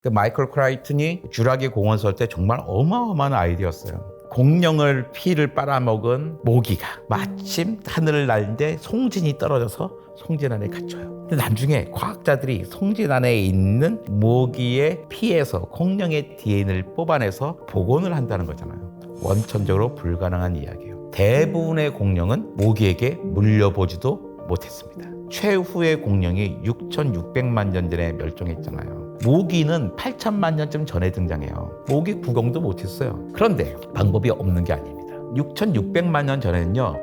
마이클 크라이튼이 쥬라기 공원 설 때 정말 어마어마한 아이디어였어요. 공룡을 피를 빨아먹은 모기가 마침 하늘을 날는데 송진이 떨어져서 송진 안에 갇혀요. 근데 나중에 과학자들이 송진 안에 있는 모기의 피에서 공룡의 DNA를 뽑아내서 복원을 한다는 거잖아요. 원천적으로 불가능한 이야기예요. 대부분의 공룡은 모기에게 물려보지도 못했습니다. 최후의 공룡이 6,600만 년 전에 멸종했잖아요. 모기는 8천만 년쯤 전에 등장해요. 모기 구경도 못했어요. 그런데 방법이 없는 게 아닙니다. 6,600만 년 전에는요,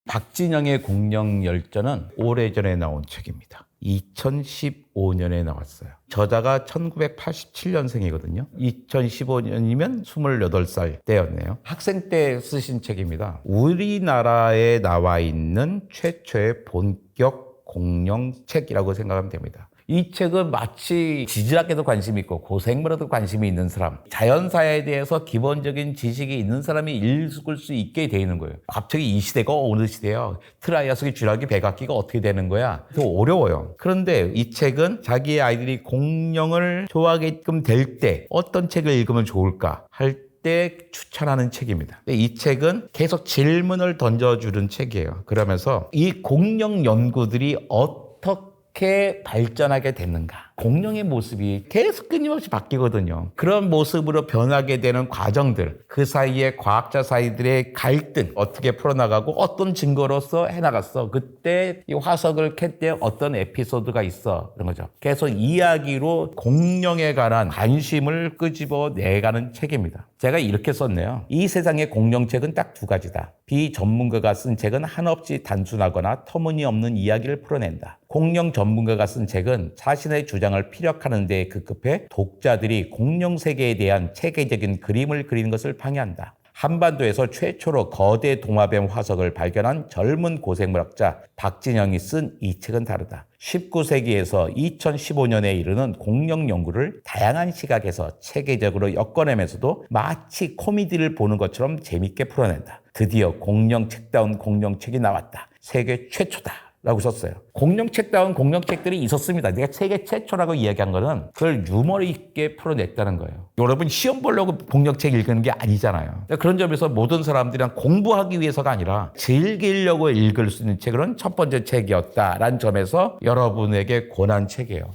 박진영의 공룡 열전은 오래전에 나온 책입니다. 2015년에 나왔어요. 저자가 1987년생이거든요. 2015년이면 28살 때였네요. 학생 때 쓰신 책입니다. 우리나라에 나와 있는 최초의 본격 공룡 책이라고 생각하면 됩니다. 이 책은 마치 지질학에도 관심이 있고 고생물에도 관심이 있는 사람, 자연사에 대해서 기본적인 지식이 있는 사람이 읽을 수 있게 돼 있는 거예요. 갑자기 이 시대가 어느 시대야? 트라이아스기, 쥐라기, 백악기가 어떻게 되는 거야? 더 어려워요. 그런데 이 책은 자기의 아이들이 공룡을 좋아하게끔 될 때 어떤 책을 읽으면 좋을까 할 때 추천하는 책입니다. 이 책은 계속 질문을 던져주는 책이에요. 그러면서 이 공룡 연구들이 어떻게 발전하게 됐는가? 공룡의 모습이 계속 끊임없이 바뀌거든요. 그런 모습으로 변하게 되는 과정들, 그 사이에 과학자 사이들의 갈등 어떻게 풀어나가고 어떤 증거로서 해나갔어. 그때 이 화석을 캘 때 어떤 에피소드가 있어. 그런 거죠. 계속 이야기로 공룡에 관한 관심을 끄집어내가는 책입니다. 제가 이렇게 썼네요. 이 세상의 공룡책은 딱 두 가지다. 비전문가가 쓴 책은 한없이 단순하거나 터무니없는 이야기를 풀어낸다. 공룡 전문가가 쓴 책은 자신의 주장을 피력하는 데 급급해 독자들이 공룡 세계에 대한 체계적인 그림을 그리는 것을 방해한다. 한반도에서 최초로 거대 도마뱀 화석을 발견한 젊은 고생물학자 박진영이 쓴 이 책은 다르다. 19세기에서 2015년에 이르는 공룡 연구를 다양한 시각에서 체계적으로 엮어내면서도 마치 코미디를 보는 것처럼 재밌게 풀어낸다. 드디어 공룡책다운 공룡책이 나왔다. 세계 최초다. 라고 썼어요. 공룡책다운 공룡책들이 있었습니다. 내가 세계 최초라고 이야기한 거는 그걸 유머 있게 풀어냈다는 거예요. 여러분 시험 보려고 공룡책 읽는 게 아니잖아요. 그런 점에서 모든 사람들이랑 공부하기 위해서가 아니라 즐기려고 읽을 수 있는 책은 첫 번째 책이었다라는 점에서 여러분에게 권한 책이에요.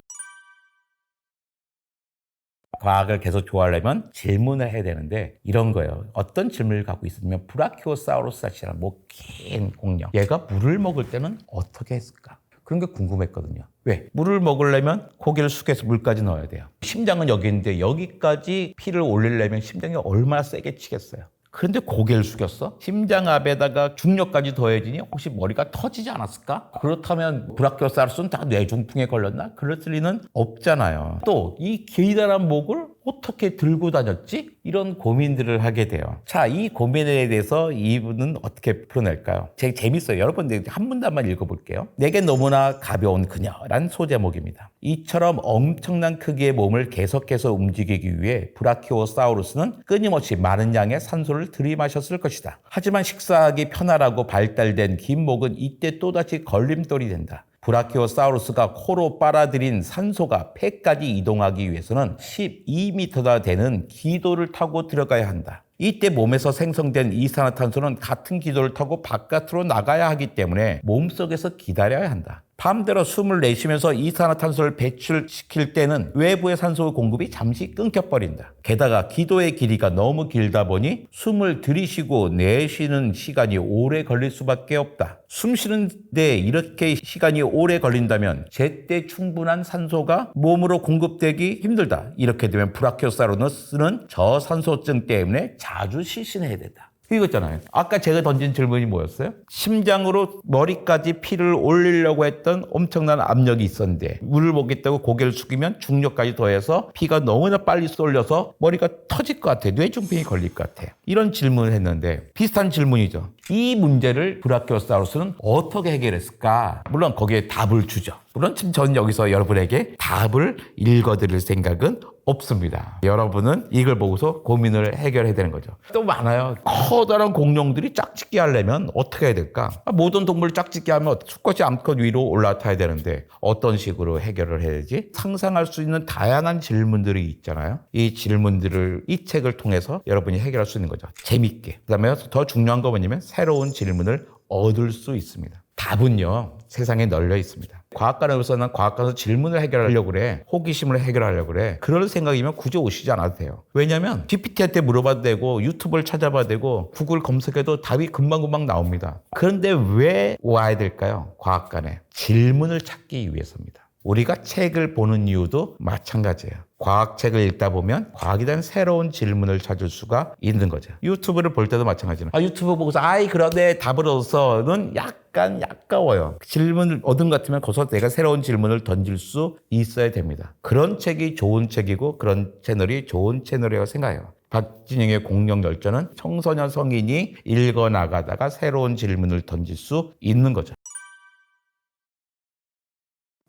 과학을 계속 좋아하려면 질문을 해야 되는데 이런 거예요. 어떤 질문을 갖고 있으면 브라키오사우루스라는 긴 공룡. 얘가 물을 먹을 때는 어떻게 했을까? 그런 게 궁금했거든요. 왜? 물을 먹으려면 고개를 숙여서 물까지 넣어야 돼요. 심장은 여기 있는데 여기까지 피를 올리려면 심장이 얼마나 세게 치겠어요. 그런데 고개를 숙였어? 심장압에다가 중력까지 더해지니 혹시 머리가 터지지 않았을까? 그렇다면 브라키오사우루스는 다 뇌중풍에 걸렸나? 그럴 리는 없잖아요. 또 이 기다란 목을 어떻게 들고 다녔지? 이런 고민들을 하게 돼요. 자, 이 고민에 대해서 이분은 어떻게 풀어낼까요? 되게 재밌어요. 여러분들 한 문단만 읽어볼게요. 내게 너무나 가벼운 그녀라는 소제목입니다. 이처럼 엄청난 크기의 몸을 계속해서 움직이기 위해 브라키오사우루스는 끊임없이 많은 양의 산소를 들이마셨을 것이다. 하지만 식사하기 편하라고 발달된 긴 목은 이때 또다시 걸림돌이 된다. 브라키오사우루스가 코로 빨아들인 산소가 폐까지 이동하기 위해서는 12m나 되는 기도를 타고 들어가야 한다. 이때 몸에서 생성된 이산화탄소는 같은 기도를 타고 바깥으로 나가야 하기 때문에 몸속에서 기다려야 한다. 밤대로 숨을 내쉬면서 이산화탄소를 배출시킬 때는 외부의 산소 공급이 잠시 끊겨버린다. 게다가 기도의 길이가 너무 길다 보니 숨을 들이쉬고 내쉬는 시간이 오래 걸릴 수밖에 없다. 숨 쉬는데 이렇게 시간이 오래 걸린다면 제때 충분한 산소가 몸으로 공급되기 힘들다. 이렇게 되면 브라키오사우루스는 저산소증 때문에 자주 실신해야 된다. 이거잖아요. 아까 제가 던진 질문이 뭐였어요? 심장으로 머리까지 피를 올리려고 했던 엄청난 압력이 있었는데 물을 먹겠다고 고개를 숙이면 중력까지 더해서 피가 너무나 빨리 쏠려서 머리가 터질 것 같아. 뇌중풍이 걸릴 것 같아. 이런 질문을 했는데 비슷한 질문이죠. 이 문제를 브라키오사우루스는 어떻게 해결했을까? 물론 거기에 답을 주죠. 물론 지금 저는 여기서 여러분에게 답을 읽어드릴 생각은 없습니다. 여러분은 이걸 보고서 고민을 해결해야 되는 거죠. 또 많아요. 커다란 공룡들이 짝짓기 하려면 어떻게 해야 될까? 모든 동물 짝짓기 하면 수컷이 암컷 위로 올라타야 되는데 어떤 식으로 해결을 해야 되지? 상상할 수 있는 다양한 질문들이 있잖아요. 이 질문들을 이 책을 통해서 여러분이 해결할 수 있는 거죠. 재밌게. 그다음에 더 중요한 거 뭐냐면 새로운 질문을 얻을 수 있습니다. 답은요, 세상에 널려 있습니다. 과학관에서는 과학관에서 질문을 해결하려고 그래. 호기심을 해결하려고 그래. 그럴 생각이면 굳이 오시지 않아도 돼요. 왜냐면 GPT한테 물어봐도 되고 유튜브를 찾아봐도 되고 구글 검색해도 답이 금방금방 나옵니다. 그런데 왜 와야 될까요? 과학관에. 질문을 찾기 위해서입니다. 우리가 책을 보는 이유도 마찬가지예요. 과학책을 읽다 보면 과학에 대한 새로운 질문을 찾을 수가 있는 거죠. 유튜브를 볼 때도 마찬가지예요. 유튜브 보고서 그런데 답을 얻어서는 약간 약가워요. 질문을 얻은 것 같으면 거기서 내가 새로운 질문을 던질 수 있어야 됩니다. 그런 책이 좋은 책이고 그런 채널이 좋은 채널이라고 생각해요. 박진영의 공룡열전은 청소년 성인이 읽어나가다가 새로운 질문을 던질 수 있는 거죠.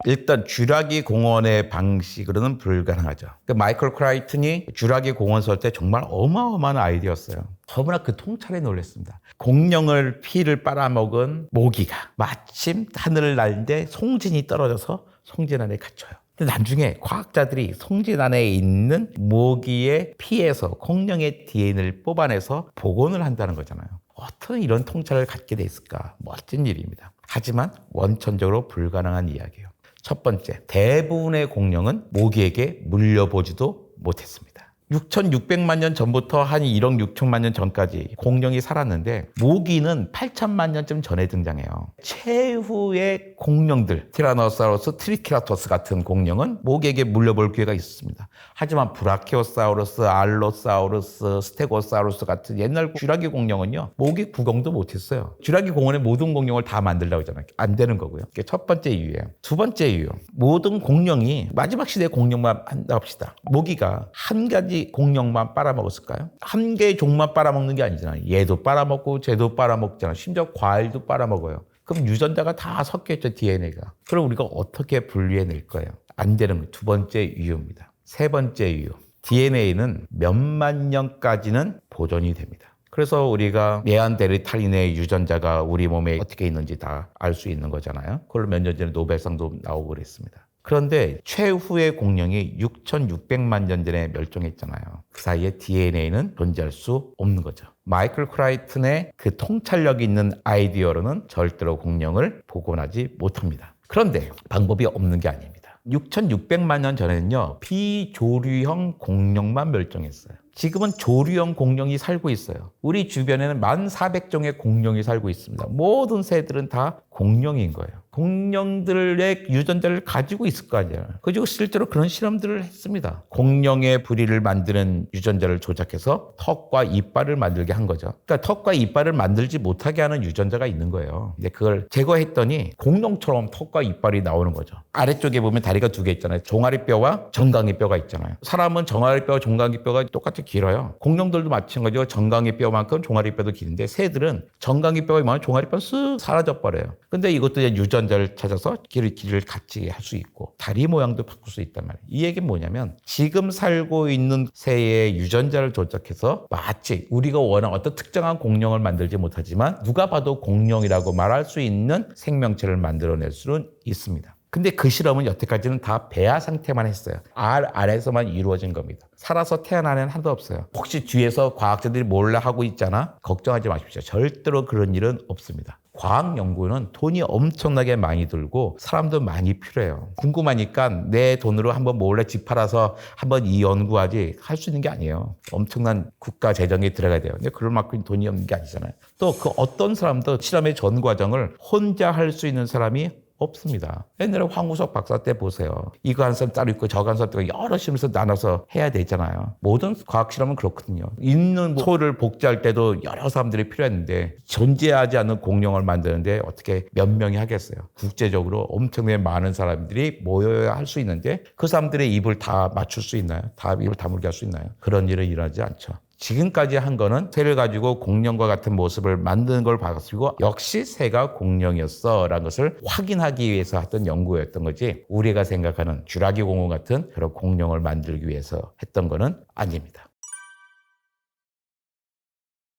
일단 쥬라기 공원의 방식으로는 불가능하죠. 마이클 크라이튼이 쥬라기 공원 설 때 정말 어마어마한 아이디어였어요. 너무나 그 통찰에 놀랐습니다. 공룡을 피를 빨아먹은 모기가 마침 하늘을 날는데 송진이 떨어져서 송진 안에 갇혀요. 근데 나중에 과학자들이 송진 안에 있는 모기의 피에서 공룡의 DNA를 뽑아내서 복원을 한다는 거잖아요. 어떻게 이런 통찰을 갖게 돼 있을까? 멋진 일입니다. 하지만 원천적으로 불가능한 이야기예요. 첫 번째, 대부분의 공룡은 모기에게 물려보지도 못했습니다. 6,600만 년 전부터 한 1억 6천만 년 전까지 공룡이 살았는데 모기는 8천만 년쯤 전에 등장해요. 최후의 공룡들, 티라노사우루스, 트리케라토스 같은 공룡은 모기에게 물려볼 기회가 있었습니다. 하지만 브라키오사우루스, 알로사우루스, 스테고사우루스 같은 옛날 쥬라기 공룡은요, 모기 구경도 못했어요. 쥬라기 공원의 모든 공룡을 다 만들려고 하잖아요. 안 되는 거고요. 그게 첫 번째 이유예요. 두 번째 이유, 모든 공룡이 마지막 시대 공룡만 한다 합시다. 모기가 한 가지 공룡만 빨아먹었을까요? 한 개의 종만 빨아먹는 게 아니잖아요. 얘도 빨아먹고 쟤도 빨아먹잖아요. 심지어 과일도 빨아먹어요. 그럼 유전자가 다 섞여있죠, DNA가. 그럼 우리가 어떻게 분리해낼 거예요? 안 되는 두 번째 이유입니다. 세 번째 이유, DNA는 몇만 년까지는 보존이 됩니다. 그래서 우리가 네안데르탈인의 유전자가 우리 몸에 어떻게 있는지 다 알 수 있는 거잖아요. 그걸로 몇 년 전에 노벨상도 나오고 그랬습니다. 그런데 최후의 공룡이 6,600만 년 전에 멸종했잖아요. 그 사이에 DNA는 존재할 수 없는 거죠. 마이클 크라이튼의 그 통찰력 있는 아이디어로는 절대로 공룡을 복원하지 못합니다. 그런데 방법이 없는 게 아닙니다. 6,600만 년 전에는요, 비조류형 공룡만 멸종했어요. 지금은 조류형 공룡이 살고 있어요. 우리 주변에는 1,400종의 공룡이 살고 있습니다. 모든 새들은 다 공룡인 거예요. 공룡들의 유전자를 가지고 있을 거 아니에요. 그리고 실제로 그런 실험들을 했습니다. 공룡의 부리를 만드는 유전자를 조작해서 턱과 이빨을 만들게 한 거죠. 그러니까 턱과 이빨을 만들지 못하게 하는 유전자가 있는 거예요. 근데 그걸 제거했더니 공룡처럼 턱과 이빨이 나오는 거죠. 아래쪽에 보면 다리가 두 개 있잖아요. 종아리뼈와 정강이뼈가 있잖아요. 사람은 정아리뼈와 정강이뼈가 똑같이 길어요. 공룡들도 마찬가지로 정강이뼈만큼 종아리뼈도 긴데 새들은 정강이뼈가 있으면 종아리뼈가 쓱 사라져 버려요. 근데 이것도 이제 유전자를 찾아서 길이를 같이 할 수 있고 다리 모양도 바꿀 수 있단 말이에요. 이 얘기는 뭐냐면 지금 살고 있는 새의 유전자를 조작해서 마치 우리가 원하는 어떤 특정한 공룡을 만들지 못하지만 누가 봐도 공룡이라고 말할 수 있는 생명체를 만들어낼 수는 있습니다. 근데 그 실험은 여태까지는 다 배아 상태만 했어요. 알 안에서만 이루어진 겁니다. 살아서 태어난 애는 하나도 없어요. 혹시 뒤에서 과학자들이 몰래 하고 있잖아? 걱정하지 마십시오. 절대로 그런 일은 없습니다. 과학 연구는 돈이 엄청나게 많이 들고 사람도 많이 필요해요. 궁금하니까 내 돈으로 한번 몰래 집 팔아서 한번 이 연구하지 할 수 있는 게 아니에요. 엄청난 국가 재정이 들어가야 돼요. 근데 그럴 만큼 돈이 없는 게 아니잖아요. 또 그 어떤 사람도 실험의 전 과정을 혼자 할 수 있는 사람이 없습니다. 옛날에 황우석 박사 때 보세요. 이거 한 사람 따로 있고 저거 한 사람 따로 여러 실험에서 나눠서 해야 되잖아요. 모든 과학 실험은 그렇거든요. 있는 소를 복제할 때도 여러 사람들이 필요했는데 존재하지 않는 공룡을 만드는데 어떻게 몇 명이 하겠어요. 국제적으로 엄청나게 많은 사람들이 모여야 할 수 있는데 그 사람들의 입을 다 맞출 수 있나요? 다 입을 다물게 할 수 있나요? 그런 일은 일어나지 않죠. 지금까지 한 거는 새를 가지고 공룡과 같은 모습을 만드는 걸 봤고 역시 새가 공룡이었어 라는 것을 확인하기 위해서 했던 연구였던 거지 우리가 생각하는 쥐라기 공원 같은 그런 공룡을 만들기 위해서 했던 거는 아닙니다.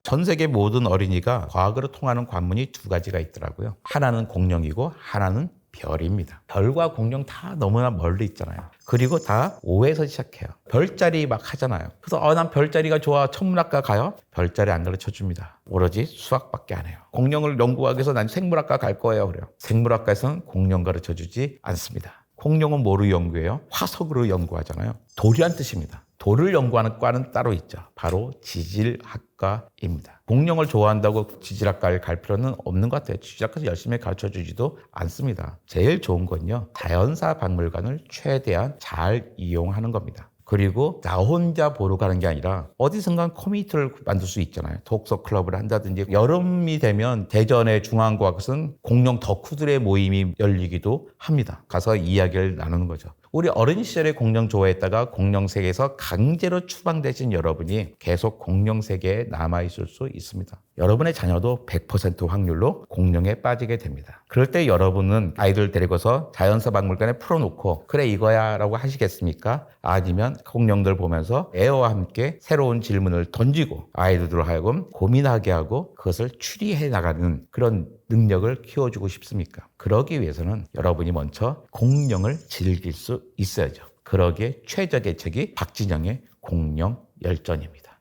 전 세계 모든 어린이가 과학으로 통하는 관문이 두 가지가 있더라고요. 하나는 공룡이고 하나는 별입니다. 별과 공룡 다 너무나 멀리 있잖아요. 그리고 다 5에서 시작해요. 별자리 막 하잖아요. 그래서 난 별자리가 좋아. 천문학과 가요? 별자리 안 가르쳐 줍니다. 오로지 수학밖에 안 해요. 공룡을 연구하기 위해서 난 생물학과 갈 거예요. 그래요. 생물학과에서는 공룡 가르쳐 주지 않습니다. 공룡은 뭐로 연구해요? 화석으로 연구하잖아요. 돌이란 뜻입니다. 돌을 연구하는 과는 따로 있죠. 바로 지질학과입니다. 공룡을 좋아한다고 지질학과를 갈 필요는 없는 것 같아요. 지질학과에서 열심히 가르쳐주지도 않습니다. 제일 좋은 건요. 자연사 박물관을 최대한 잘 이용하는 겁니다. 그리고 나 혼자 보러 가는 게 아니라 어디선가 커뮤니티를 만들 수 있잖아요. 독서 클럽을 한다든지 여름이 되면 대전의 중앙과학은 공룡 덕후들의 모임이 열리기도 합니다. 가서 이야기를 나누는 거죠. 우리 어린 시절에 공룡 좋아했다가 공룡 세계에서 강제로 추방되신 여러분이 계속 공룡 세계에 남아있을 수 있습니다. 여러분의 자녀도 100% 확률로 공룡에 빠지게 됩니다. 그럴 때 여러분은 아이들 데리고서 자연사 박물관에 풀어놓고 그래 이거야 라고 하시겠습니까? 아니면 공룡들 보면서 애와 함께 새로운 질문을 던지고 아이들로 하여금 고민하게 하고 그것을 추리해 나가는 그런 능력을 키워주고 싶습니까? 그러기 위해서는 여러분이 먼저 공룡을 즐길 수 있어야죠. 그러기에 최적의 책이 박진영의 공룡 열전입니다.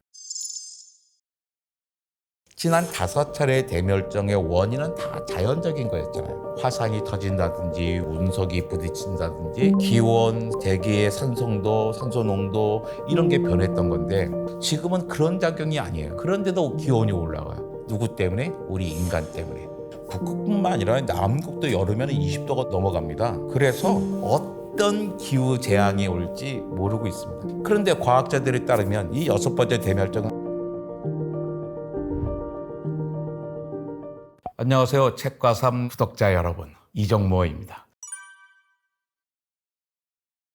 지난 5차례의 대멸종의 원인은 다 자연적인 거였잖아요. 화산이 터진다든지 운석이 부딪힌다든지 기온, 대기의 산성도, 산소 농도 이런 게 변했던 건데 지금은 그런 작용이 아니에요. 그런데도 기온이 올라가요. 누구 때문에? 우리 인간 때문에. 북극뿐만 아니라 남극도 여름에는 20도가 넘어갑니다. 그래서 어떤 기후 재앙이 올지 모르고 있습니다. 그런데 과학자들에 따르면 이 6번째 대멸종은 안녕하세요. 책과 삶 구독자 여러분. 이정모입니다.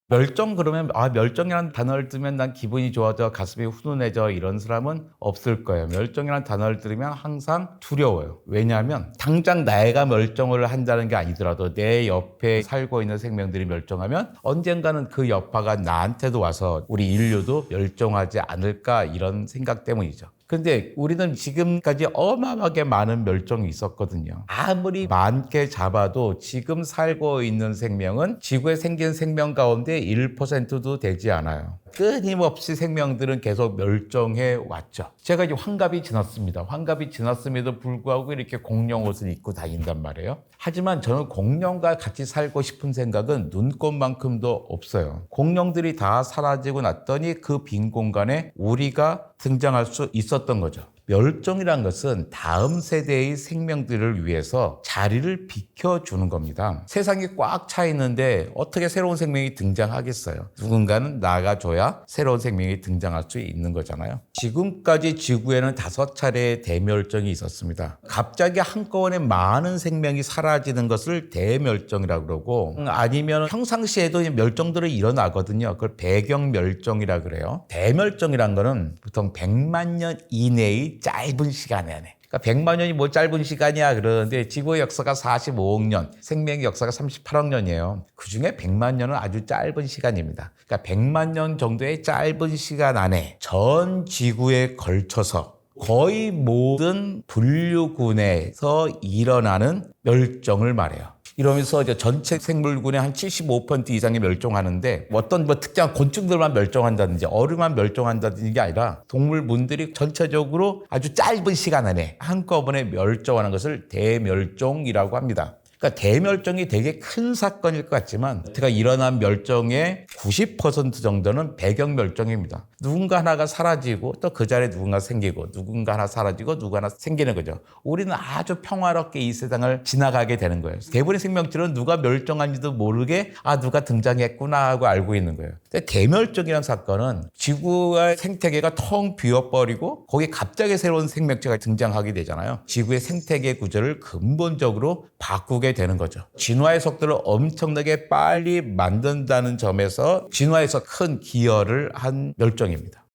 멸종 그러면 멸종이라는 단어를 들으면 난 기분이 좋아져 가슴이 훈훈해져 이런 사람은 없을 거예요. 멸종이라는 단어를 들으면 항상 두려워요. 왜냐하면 당장 내가 멸종을 한다는 게 아니더라도 내 옆에 살고 있는 생명들이 멸종하면 언젠가는 그 여파가 나한테도 와서 우리 인류도 멸종하지 않을까 이런 생각 때문이죠. 근데 우리는 지금까지 어마어마하게 많은 멸종이 있었거든요. 아무리 많게 잡아도 지금 살고 있는 생명은 지구에 생긴 생명 가운데 1%도 되지 않아요. 끊임없이 생명들은 계속 멸종해 왔죠. 제가 이제 환갑이 지났습니다. 환갑이 지났음에도 불구하고 이렇게 공룡 옷을 입고 다닌단 말이에요. 하지만 저는 공룡과 같이 살고 싶은 생각은 눈꼽만큼도 없어요. 공룡들이 다 사라지고 났더니 그 빈 공간에 우리가 등장할 수 있었던 거죠. 멸종이란 것은 다음 세대의 생명들을 위해서 자리를 비켜주는 겁니다. 세상이 꽉 차 있는데 어떻게 새로운 생명이 등장하겠어요? 누군가는 나가줘야 새로운 생명이 등장할 수 있는 거잖아요. 지금까지 지구에는 5차례의 대멸종이 있었습니다. 갑자기 한꺼번에 많은 생명이 사라지는 것을 대멸종이라고 그러고 아니면 평상시에도 멸종들이 일어나거든요. 그걸 배경멸종이라고 그래요. 대멸종이란 거는 보통 100만 년 이내의 짧은 시간 안에 그러니까 100만 년이 뭐 짧은 시간이야 그러는데 지구의 역사가 45억 년, 생명의 역사가 38억 년이에요. 그중에 100만 년은 아주 짧은 시간입니다. 그러니까 100만 년 정도의 짧은 시간 안에 전 지구에 걸쳐서 거의 모든 분류군에서 일어나는 멸종을 말해요. 이러면서 이제 전체 생물군의 한 75% 이상이 멸종하는데 어떤 특정한 곤충들만 멸종한다든지 어류만 멸종한다든지 게 아니라 동물군들이 전체적으로 아주 짧은 시간 안에 한꺼번에 멸종하는 것을 대멸종이라고 합니다. 그러니까 대멸종이 되게 큰 사건일 것 같지만 제가 일어난 멸종의 90% 정도는 배경멸종입니다. 누군가 하나가 사라지고 또 그 자리에 누군가 생기고 누군가 하나 사라지고 누군가 하나 생기는 거죠. 우리는 아주 평화롭게 이 세상을 지나가게 되는 거예요. 대부분의 생명들은 누가 멸종한지도 모르게 누가 등장했구나 하고 알고 있는 거예요. 근데 대멸종이라는 사건은 지구의 생태계가 텅 비어버리고 거기에 갑자기 새로운 생명체가 등장하게 되잖아요. 지구의 생태계 구조를 근본적으로 바꾸게 되는 거죠. 진화의 속도를 엄청나게 빨리 만든다는 점에서 진화에서 큰 기여를 한 멸종입니다.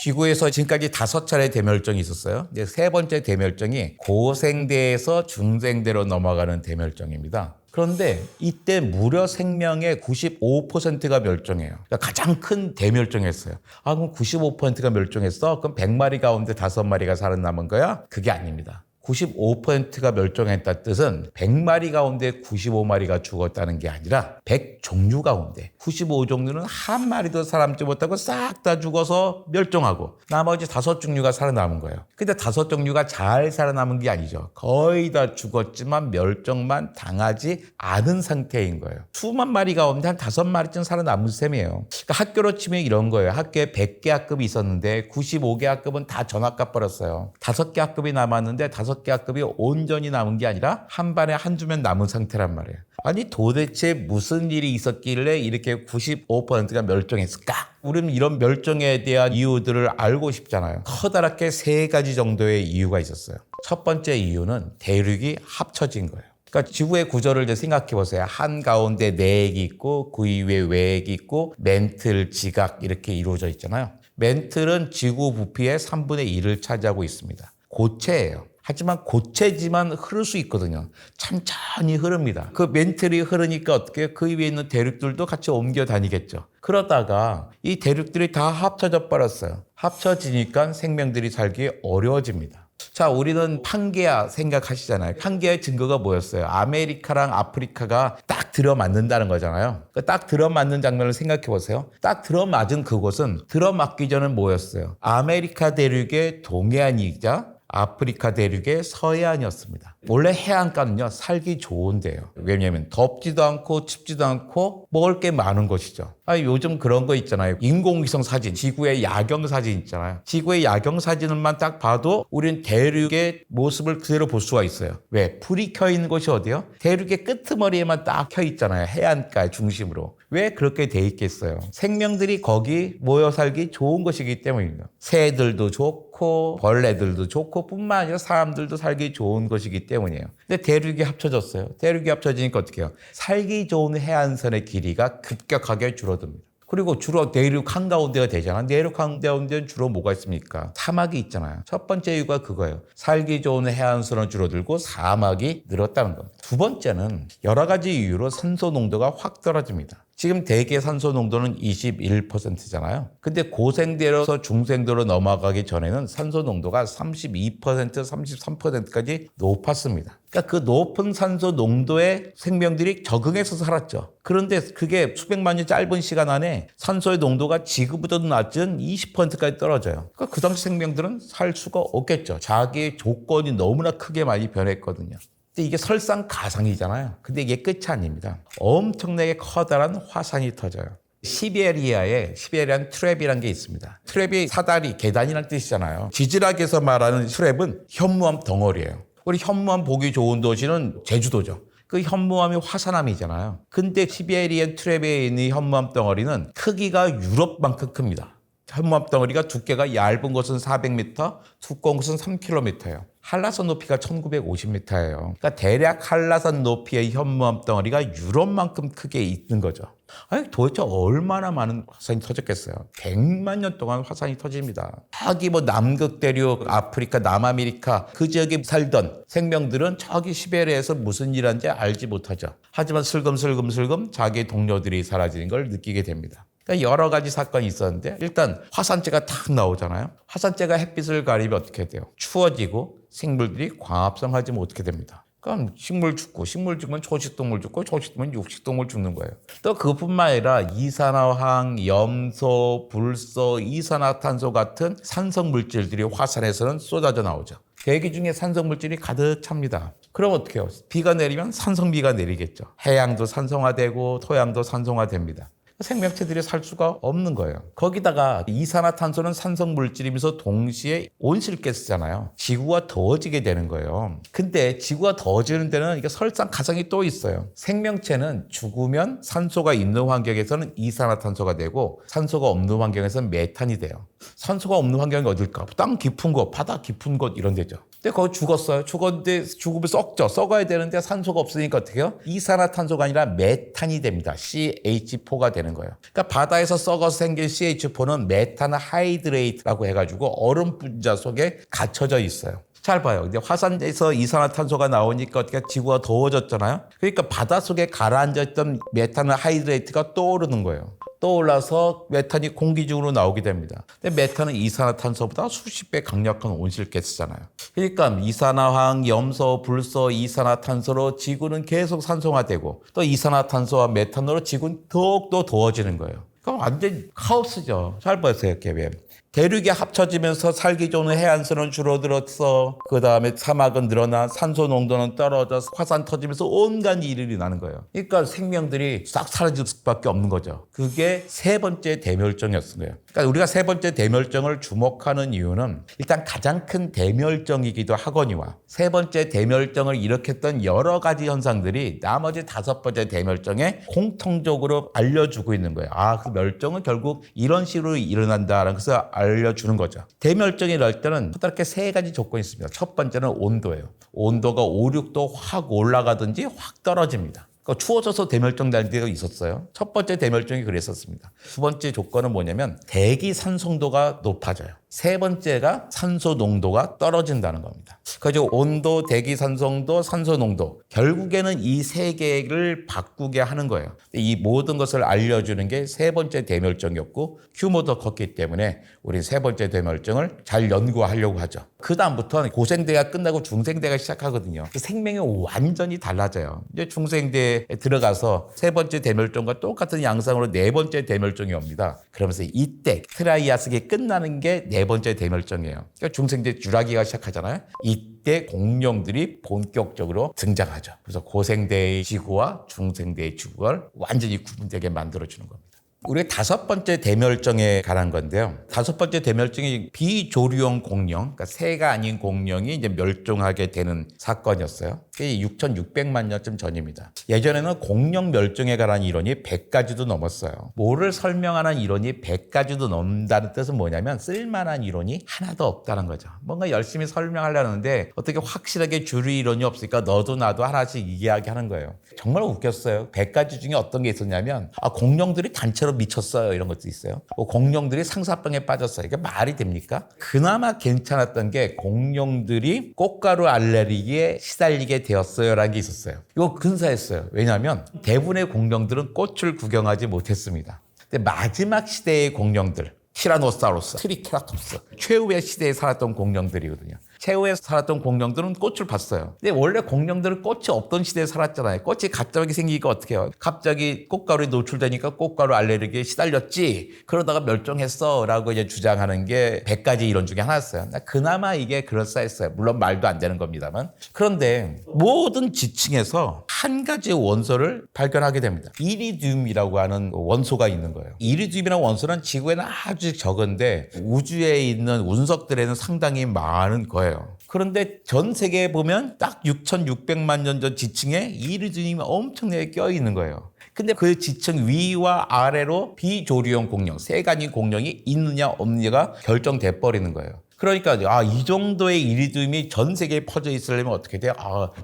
지구에서 지금까지 5차례 대멸종이 있었어요. 이제 세 번째 대멸종이 고생대에서 중생대로 넘어가는 대멸종입니다. 그런데 이때 무려 생명의 95%가 멸종해요. 그러니까 가장 큰 대멸종했어요. 아, 그럼 95%가 멸종했어? 그럼 100마리 가운데 5마리가 살아남은 거야? 그게 아닙니다. 95%가 멸종했다는 뜻은 100마리 가운데 95마리가 죽었다는 게 아니라 100종류 가운데 95종류는 한 마리도 살아남지 못하고 싹 다 죽어서 멸종하고 나머지 5종류가 살아남은 거예요. 근데 5종류가 잘 살아남은 게 아니죠. 거의 다 죽었지만 멸종만 당하지 않은 상태인 거예요. 수만 마리 가운데 한 5마리쯤 살아남은 셈이에요. 그러니까 학교로 치면 이런 거예요. 학교에 100개 학급이 있었는데 95개 학급은 다 전학 가버렸어요. 5개 학급이 남았는데 5개 학급이 온전히 남은 게 아니라 한 반에 한두 명 남은 상태란 말이에요. 아니 도대체 무슨 일이 있었길래 이렇게 95%가 멸종했을까? 우리는 이런 멸종에 대한 이유들을 알고 싶잖아요. 커다랗게 3가지 정도의 이유가 있었어요. 첫 번째 이유는 대륙이 합쳐진 거예요. 그러니까 지구의 구조를 이제 생각해 보세요. 한가운데 내액이 있고 그 이외에 외액이 있고 멘틀, 지각 이렇게 이루어져 있잖아요. 멘틀은 지구 부피의 3분의 1을 차지하고 있습니다. 고체예요. 하지만 고체지만 흐를 수 있거든요. 천천히 흐릅니다. 그 멘틀이 흐르니까 어떻게 그 위에 있는 대륙들도 같이 옮겨 다니겠죠. 그러다가 이 대륙들이 다 합쳐져 버렸어요. 합쳐지니까 생명들이 살기 어려워집니다. 자, 우리는 판게아 생각하시잖아요. 판게아의 증거가 뭐였어요? 아메리카랑 아프리카가 딱 들어맞는다는 거잖아요. 딱 들어맞는 장면을 생각해 보세요. 딱 들어맞은 그곳은 들어맞기 전은 뭐였어요? 아메리카 대륙의 동해안이자 아프리카 대륙의 서해안이었습니다. 원래 해안가는요, 살기 좋은데요. 왜냐하면 덥지도 않고 춥지도 않고 먹을 게 많은 곳이죠. 요즘 그런 거 있잖아요. 인공위성 사진, 지구의 야경 사진 있잖아요. 지구의 야경 사진을만 딱 봐도 우린 대륙의 모습을 그대로 볼 수가 있어요. 왜? 불이 켜 있는 곳이 어디요? 대륙의 끄트머리에만 딱 켜 있잖아요. 해안가 중심으로. 왜 그렇게 돼 있겠어요? 생명들이 거기 모여 살기 좋은 곳이기 때문입니다. 새들도 좋고 벌레들도 좋고 뿐만 아니라 사람들도 살기 좋은 곳이기 때문이에요. 근데 대륙이 합쳐졌어요. 대륙이 합쳐지니까 어떻게 해요? 살기 좋은 해안선의 길이가 급격하게 줄어듭니다. 그리고 주로 내륙 한가운데가 되잖아. 내륙 한가운데는 주로 뭐가 있습니까? 사막이 있잖아요. 첫 번째 이유가 그거예요. 살기 좋은 해안선은 줄어들고 사막이 늘었다는 겁니다. 두 번째는 여러 가지 이유로 산소 농도가 확 떨어집니다. 지금 대기 산소 농도는 21%잖아요. 근데 고생대로서 중생대로 넘어가기 전에는 산소 농도가 32%, 33%까지 높았습니다. 그러니까 그 높은 산소 농도에 생명들이 적응해서 살았죠. 그런데 그게 수백만 년 짧은 시간 안에 산소의 농도가 지구보다도 낮은 20%까지 떨어져요. 그러니까 그 당시 생명들은 살 수가 없겠죠. 자기의 조건이 너무나 크게 많이 변했거든요. 근데 이게 설상가상이잖아요. 근데 이게 끝이 아닙니다. 엄청나게 커다란 화산이 터져요. 시베리아에 시베리안 트랩이라는 게 있습니다. 트랩이 사다리, 계단이라는 뜻이잖아요. 지질학에서 말하는 트랩은 현무암 덩어리예요. 우리 현무암 보기 좋은 도시는 제주도죠. 그 현무암이 화산암이잖아요. 근데 시베리안 트랩에 있는 현무암 덩어리는 크기가 유럽만큼 큽니다. 현무암 덩어리가 두께가 얇은 것은 400m, 두꺼운 것은 3km예요. 한라산 높이가 1950m예요. 그러니까 대략 한라산 높이의 현무암 덩어리가 유럽만큼 크게 있는 거죠. 아니, 도대체 얼마나 많은 화산이 터졌겠어요? 100만 년 동안 화산이 터집니다. 저기 남극 대륙, 아프리카, 남아메리카 그 지역에 살던 생명들은 저기 시베리아에서 무슨 일 하는지 알지 못하죠. 하지만 슬금슬금 자기 동료들이 사라지는 걸 느끼게 됩니다. 그러니까 여러 가지 사건이 있었는데 일단 화산재가 탁 나오잖아요. 화산재가 햇빛을 가리면 어떻게 돼요? 추워지고 생물들이 광합성하지면 어떻게 됩니다? 그러니까 식물 죽으면 초식동물 죽고 초식동물 육식동물 죽는 거예요. 또 그것뿐만 아니라 이산화황, 염소, 불소, 이산화탄소 같은 산성 물질들이 화산에서는 쏟아져 나오죠. 대기 중에 산성 물질이 가득 찹니다. 그럼 어떻게 해요? 비가 내리면 산성비가 내리겠죠. 해양도 산성화되고 토양도 산성화됩니다. 생명체들이 살 수가 없는 거예요. 거기다가 이산화탄소는 산성 물질이면서 동시에 온실가스잖아요. 지구가 더워지게 되는 거예요. 근데 지구가 더워지는 데는 이게 설상가상이 또 있어요. 생명체는 죽으면 산소가 있는 환경에서는 이산화탄소가 되고 산소가 없는 환경에서는 메탄이 돼요. 산소가 없는 환경이 어딜까? 땅 깊은 곳, 바다 깊은 곳 이런 데죠. 근데 거기 죽었어요. 죽었는데 죽으면 썩죠. 썩어야 되는데 산소가 없으니까 어떻게 해요? 이산화탄소가 아니라 메탄이 됩니다. CH4가 되는 거예요. 그러니까 바다에서 썩어서 생긴 CH4는 메탄 하이드레이트라고 해가지고 얼음 분자 속에 갇혀져 있어요. 잘 봐요. 근데 화산에서 이산화탄소가 나오니까 어떻게 지구가 더워졌잖아요. 그러니까 바닷속에 가라앉아있던 메탄 하이드레이트가 떠오르는 거예요. 떠올라서 메탄이 공기 중으로 나오게 됩니다. 근데 메탄은 이산화탄소보다 수십 배 강력한 온실가스잖아요. 그러니까 이산화황, 염소, 불소, 이산화탄소로 지구는 계속 산소화되고 또 이산화탄소와 메탄으로 지구는 더욱더 더워지는 거예요. 그럼 완전 카오스죠. 잘 보세요, 이렇게. 대륙이 합쳐지면서 살기 좋은 해안선은 줄어들었어. 그 다음에 사막은 늘어나 산소 농도는 떨어져서 화산 터지면서 온갖 일이 나는 거예요. 그러니까 생명들이 싹 사라질 수밖에 없는 거죠. 그게 세 번째 대멸종이었던 거예요. 그러니까 우리가 세 번째 대멸종을 주목하는 이유는 일단 가장 큰 대멸종이기도 하거니와 세 번째 대멸종을 일으켰던 여러 가지 현상들이 나머지 다섯 번째 대멸종에 공통적으로 알려주고 있는 거예요. 아, 그 멸종은 결국 이런 식으로 일어난다라는 것을 알려주는 거죠. 대멸종이 일어날 때는 크게 세 가지 조건이 있습니다. 첫 번째는 온도예요. 온도가 5, 6도 확 올라가든지 확 떨어집니다. 그러니까 추워져서 대멸종 날 때가 있었어요. 첫 번째 대멸종이 그랬었습니다. 두 번째 조건은 뭐냐면 대기 산성도가 높아져요. 세 번째가 산소 농도가 떨어진다는 겁니다. 그래서 온도, 대기 산성도, 산소 농도 결국에는 이 세 개를 바꾸게 하는 거예요. 이 모든 것을 알려주는 게 세 번째 대멸종이었고 규모도 컸기 때문에 우리 세 번째 대멸종을 잘 연구하려고 하죠. 그 다음부터는 고생대가 끝나고 중생대가 시작하거든요. 생명이 완전히 달라져요. 이제 중생대에 들어가서 세 번째 대멸종과 똑같은 양상으로 네 번째 대멸종이 옵니다. 그러면서 이때 트라이아스기 끝나는 게 네 번째 대멸종이에요. 그러니까 중생대 주라기가 시작하잖아요. 이때 공룡들이 본격적으로 등장하죠. 그래서 고생대의 지구와 중생대의 지구를 완전히 구분되게 만들어주는 겁니다. 우리 다섯 번째 대멸종에 관한 건데요. 다섯 번째 대멸종이 비조류용 공룡, 그러니까 새가 아닌 공룡이 이제 멸종하게 되는 사건이었어요. 그게 6,600만 년쯤 전입니다. 예전에는 공룡 멸종에 관한 이론이 100가지도 넘었어요. 뭐를 설명하는 이론이 100가지도 넘는다는 뜻은 뭐냐면 쓸만한 이론이 하나도 없다는 거죠. 뭔가 열심히 설명하려는데 어떻게 확실하게 주류 이론이 없으니까 너도 나도 하나씩 이야기하는 거예요. 정말 웃겼어요. 100가지 중에 어떤 게 있었냐면 공룡들이 단체로 미쳤어요. 이런 것도 있어요. 공룡들이 상사병에 빠졌어요. 이게 말이 됩니까? 그나마 괜찮았던 게 공룡들이 꽃가루 알레르기에 시달리게 되었어요. 라는 게 있었어요. 이거 근사했어요. 왜냐하면 대부분의 공룡들은 꽃을 구경하지 못했습니다. 근데 마지막 시대의 공룡들, 티라노사우루스, 트리케라톱스, 최후의 시대에 살았던 공룡들이거든요. 최후에 살았던 공룡들은 꽃을 봤어요. 근데 원래 공룡들은 꽃이 없던 시대에 살았잖아요. 꽃이 갑자기 생기니까 어떻게 해요? 갑자기 꽃가루에 노출되니까 꽃가루 알레르기에 시달렸지. 그러다가 멸종했어. 라고 이제 주장하는 게 100가지 이론 중에 하나였어요. 그나마 이게 그럴싸했어요. 물론 말도 안 되는 겁니다만. 그런데 모든 지층에서 한 가지 원소를 발견하게 됩니다. 이리듐이라고 하는 원소가 있는 거예요. 이리듐이라는 원소는 지구에는 아주 적은데 우주에 있는 운석들에는 상당히 많은 거예요. 그런데 전 세계에 보면 딱 6,600만 년 전 지층에 이리듐이 엄청나게 껴있는 거예요. 근데 그 지층 위와 아래로 비조류용 공룡, 새가 아닌 공룡이 있느냐 없느냐가 결정돼 버리는 거예요. 그러니까 이 정도의 이리듐이 전 세계에 퍼져 있으려면 어떻게 돼요?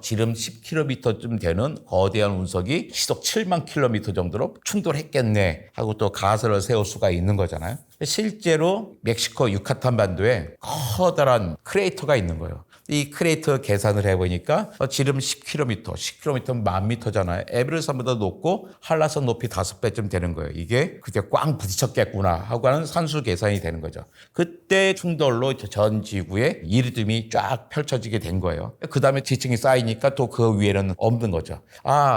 지름 10km쯤 되는 거대한 운석이 시속 7만 km 정도로 충돌했겠네 하고 또 가설을 세울 수가 있는 거잖아요. 실제로 멕시코 유카탄 반도에 커다란 크레이터가 있는 거예요. 이 크레이터 계산을 해보니까 지름 10km, 10km면 10,000m잖아요. 에베레스트보다 높고 한라산 높이 5배쯤 되는 거예요. 이게 그때 꽝 부딪혔겠구나 하고 하는 산수 계산이 되는 거죠. 그때 충돌로 전 지구에 이리듐이 쫙 펼쳐지게 된 거예요. 그 다음에 지층이 쌓이니까 또 그 위에는 없는 거죠.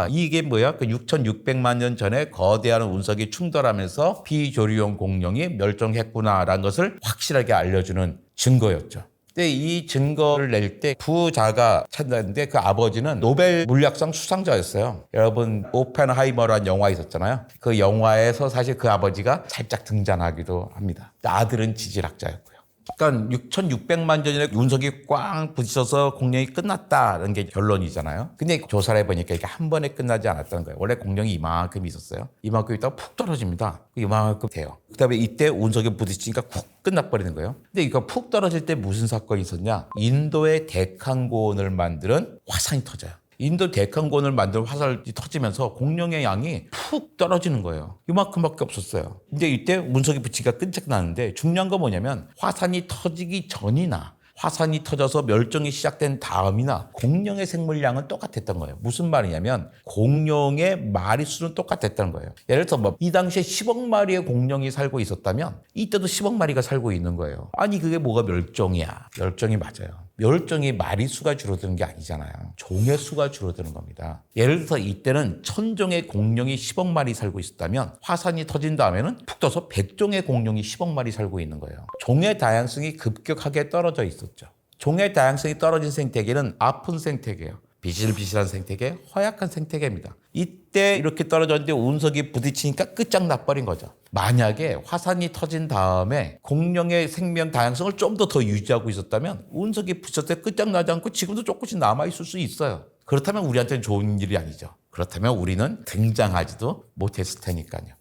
이게 뭐야? 그 6,600만 년 전에 거대한 운석이 충돌하면서 비조류용 공룡이 멸종했구나라는 것을 확실하게 알려주는 증거였죠. 근데 이 증거를 낼 때 부자가 찾았는데 그 아버지는 노벨 물리학상 수상자였어요. 여러분 오펜하이머라는 영화 있었잖아요. 그 영화에서 사실 그 아버지가 살짝 등장하기도 합니다. 아들은 지질학자였고요. 그러니까 6,600만 년 전에 운석이 꽝 부딪혀서 공룡이 끝났다는 게 결론이잖아요. 근데 조사를 해보니까 이게 한 번에 끝나지 않았다는 거예요. 원래 공룡이 이만큼 있었어요. 이만큼 있다가 푹 떨어집니다. 이만큼 돼요. 그다음에 이때 운석이 부딪히니까 푹 끝나버리는 거예요. 근데 이거 푹 떨어질 때 무슨 사건이 있었냐? 인도의 데칸고원을 만드는 화산이 터져요. 인도 데칸고원을 만든 화산이 터지면서 공룡의 양이 푹 떨어지는 거예요. 이만큼밖에 없었어요. 근데 이때 운석이 붙이기가 끈적나는데 중요한 건 뭐냐면 화산이 터지기 전이나 화산이 터져서 멸종이 시작된 다음이나 공룡의 생물량은 똑같았던 거예요. 무슨 말이냐면 공룡의 마리수는 똑같았다는 거예요. 예를 들어서 이 당시에 10억 마리의 공룡이 살고 있었다면 이때도 10억 마리가 살고 있는 거예요. 아니 그게 뭐가 멸종이야. 멸종이 맞아요. 멸종이 마리수가 줄어드는 게 아니잖아요. 종의 수가 줄어드는 겁니다. 예를 들어서 이때는 1000종의 공룡이 10억 마리 살고 있었다면 화산이 터진 다음에는 푹 떠서 100종의 공룡이 10억 마리 살고 있는 거예요. 종의 다양성이 급격하게 떨어져 있었죠. 종의 다양성이 떨어진 생태계는 아픈 생태계예요. 비실비실한 생태계, 허약한 생태계입니다. 이때 이렇게 떨어졌는데 운석이 부딪히니까 끝장나버린 거죠. 만약에 화산이 터진 다음에 공룡의 생명 다양성을 좀 더 유지하고 있었다면 운석이 부딪혔을 때 끝장나지 않고 지금도 조금씩 남아있을 수 있어요. 그렇다면 우리한테는 좋은 일이 아니죠. 그렇다면 우리는 등장하지도 못했을 테니까요.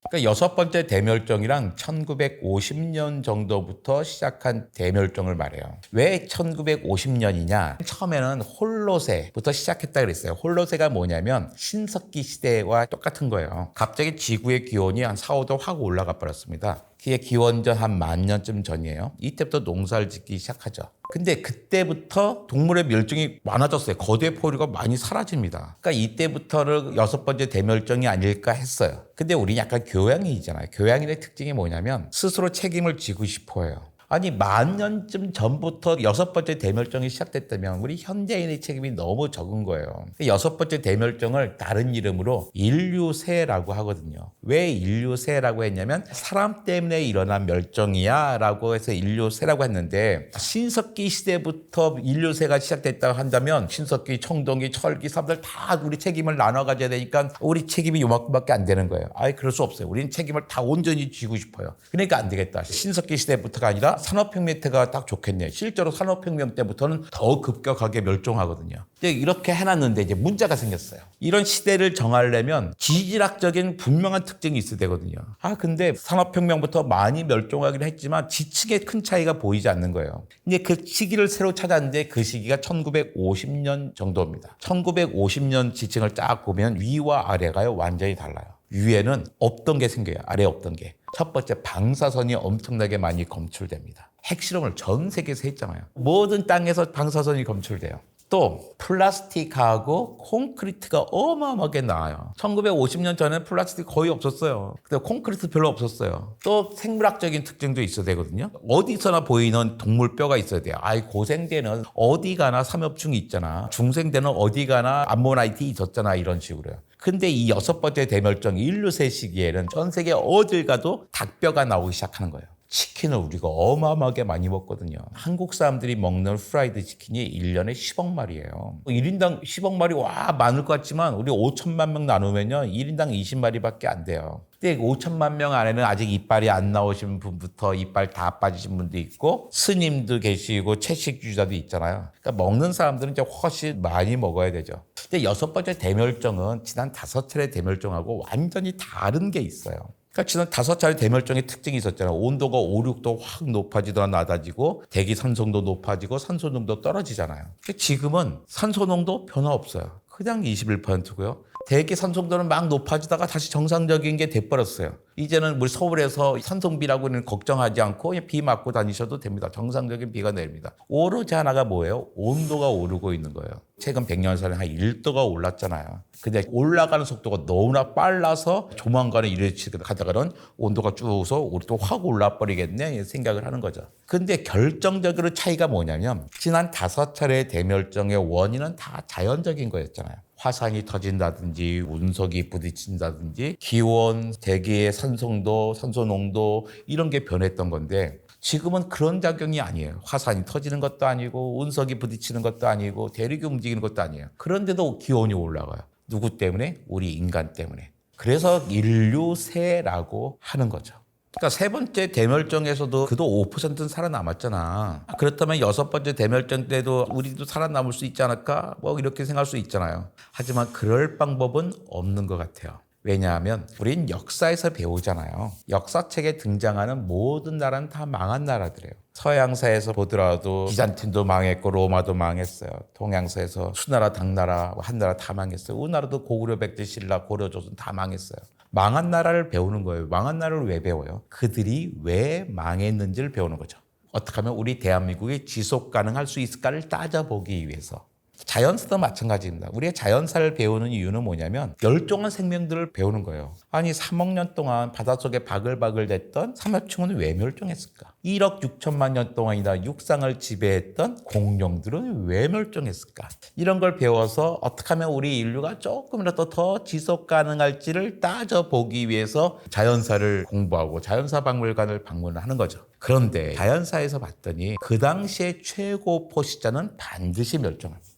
그러니까 여섯 번째 대멸종이랑 1950년 정도부터 시작한 대멸종을 말해요. 왜 1950년이냐? 처음에는 홀로세부터 시작했다 그랬어요. 홀로세가 뭐냐면 신석기 시대와 똑같은 거예요. 갑자기 지구의 기온이 한 4, 5도 확 올라가 버렸습니다. 그게 기원전 한 10,000년 전이에요. 이때부터 농사를 짓기 시작하죠. 근데 그때부터 동물의 멸종이 많아졌어요. 거대 포유류가 많이 사라집니다. 그러니까 이때부터는 여섯 번째 대멸종이 아닐까 했어요. 근데 우리 약간 교양인이잖아요. 교양인의 특징이 뭐냐면 스스로 책임을 지고 싶어 해요. 아니 10,000년쯤 전부터 여섯 번째 대멸종이 시작됐다면 우리 현대인의 책임이 너무 적은 거예요. 여섯 번째 대멸종을 다른 이름으로 인류세라고 하거든요. 왜 인류세라고 했냐면 사람 때문에 일어난 멸종이야 라고 해서 인류세라고 했는데 신석기 시대부터 인류세가 시작됐다고 한다면 신석기, 청동기, 철기, 삼들 다 우리 책임을 나눠 가져야 되니까 우리 책임이 요만큼밖에 안 되는 거예요. 아예 그럴 수 없어요. 우리는 책임을 다 온전히 쥐고 싶어요. 그러니까 안 되겠다. 신석기 시대부터가 아니라 산업혁명 때가 딱 좋겠네요. 실제로 산업혁명 때부터는 더 급격하게 멸종하거든요. 근데 이렇게 해놨는데 이제 문제가 생겼어요. 이런 시대를 정하려면 지질학적인 분명한 특징이 있어야 되거든요. 근데 산업혁명부터 많이 멸종하긴 했지만 지층의 큰 차이가 보이지 않는 거예요. 이제 그 시기를 새로 찾았는데 그 시기가 1950년 정도입니다. 1950년 지층을 쫙 보면 위와 아래가 완전히 달라요. 위에는 없던 게 생겨요. 아래에 없던 게. 첫 번째 방사선이 엄청나게 많이 검출됩니다. 핵실험을 전 세계에서 했잖아요. 모든 땅에서 방사선이 검출돼요. 또 플라스틱하고 콘크리트가 어마어마하게 나와요. 1950년 전에는 플라스틱 거의 없었어요. 근데 콘크리트 별로 없었어요. 또 생물학적인 특징도 있어야 되거든요. 어디서나 보이는 동물뼈가 있어야 돼요. 고생대는 어디 가나 삼엽충이 있잖아. 중생대는 어디 가나 암모나이트 있었잖아. 이런 식으로요. 근데 이 여섯 번째 대멸종 인류세 시기에는 전 세계 어딜 가도 닭뼈가 나오기 시작하는 거예요. 치킨을 우리가 어마어마하게 많이 먹거든요. 한국 사람들이 먹는 프라이드 치킨이 1년에 10억 마리예요. 1인당 10억 마리 많을 것 같지만 우리 5천만 명 나누면요. 1인당 20마리밖에 안 돼요. 근데 5천만 명 안에는 아직 이빨이 안 나오신 분부터 이빨 다 빠지신 분도 있고 스님도 계시고 채식주의자도 있잖아요. 그러니까 먹는 사람들은 이제 훨씬 많이 먹어야 되죠. 근데 여섯 번째 대멸종은 지난 5차례 대멸종하고 완전히 다른 게 있어요. 그러니까 지난 5차례 대멸종의 특징이 있었잖아요. 온도가 5, 6도 확 높아지거나 낮아지고 대기 산성도 높아지고 산소 농도 떨어지잖아요. 지금은 산소 농도 변화 없어요. 그냥 21%고요. 대기 산소도는 막 높아지다가 다시 정상적인 게 돼버렸어요. 이제는 우리 서울에서 산성비라고는 걱정하지 않고 그냥 비 맞고 다니셔도 됩니다. 정상적인 비가 내립니다. 오로지 하나가 뭐예요? 온도가 오르고 있는 거예요. 최근 100년 사이에 한 1도가 올랐잖아요. 근데 올라가는 속도가 너무나 빨라서 조만간에 이래치게 가다가는 온도가 쭉서 우리 또 확 올라버리겠네 생각을 하는 거죠. 근데 결정적으로 차이가 뭐냐면 지난 5차례 대멸종의 원인은 다 자연적인 거였잖아요. 화산이 터진다든지 운석이 부딪힌다든지 기온, 대기의 산성도, 산소 농도 이런 게 변했던 건데 지금은 그런 작용이 아니에요. 화산이 터지는 것도 아니고 운석이 부딪히는 것도 아니고 대륙이 움직이는 것도 아니에요. 그런데도 기온이 올라가요. 누구 때문에? 우리 인간 때문에. 그래서 인류세라고 하는 거죠. 그러니까 세 번째 대멸종에서도 그도 5%는 살아남았잖아. 그렇다면 여섯 번째 대멸종 때도 우리도 살아남을 수 있지 않을까? 뭐 이렇게 생각할 수 있잖아요. 하지만 그럴 방법은 없는 것 같아요. 왜냐하면 우린 역사에서 배우잖아요. 역사책에 등장하는 모든 나라는 다 망한 나라들이에요. 서양사에서 보더라도 비잔틴도 망했고 로마도 망했어요. 동양사에서 수나라, 당나라, 한나라 다 망했어요. 우리나라도 고구려, 백제, 신라, 고려, 조선 다 망했어요. 망한 나라를 배우는 거예요. 망한 나라를 왜 배워요? 그들이 왜 망했는지를 배우는 거죠. 어떻게 하면 우리 대한민국이 지속 가능할 수 있을까를 따져보기 위해서. 자연사도 마찬가지입니다. 우리가 자연사를 배우는 이유는 뭐냐면 멸종한 생명들을 배우는 거예요. 아니 3억 년 동안 바닷속에 바글바글 됐던 삼엽충은 왜 멸종했을까? 1억 6천만 년 동안이나 육상을 지배했던 공룡들은 왜 멸종했을까? 이런 걸 배워서 어떻게 하면 우리 인류가 조금이라도 더 지속 가능할지를 따져보기 위해서 자연사를 공부하고 자연사 박물관을 방문을 하는 거죠. 그런데 자연사에서 봤더니 그 당시의 최고 포식자는 반드시 멸종합니다.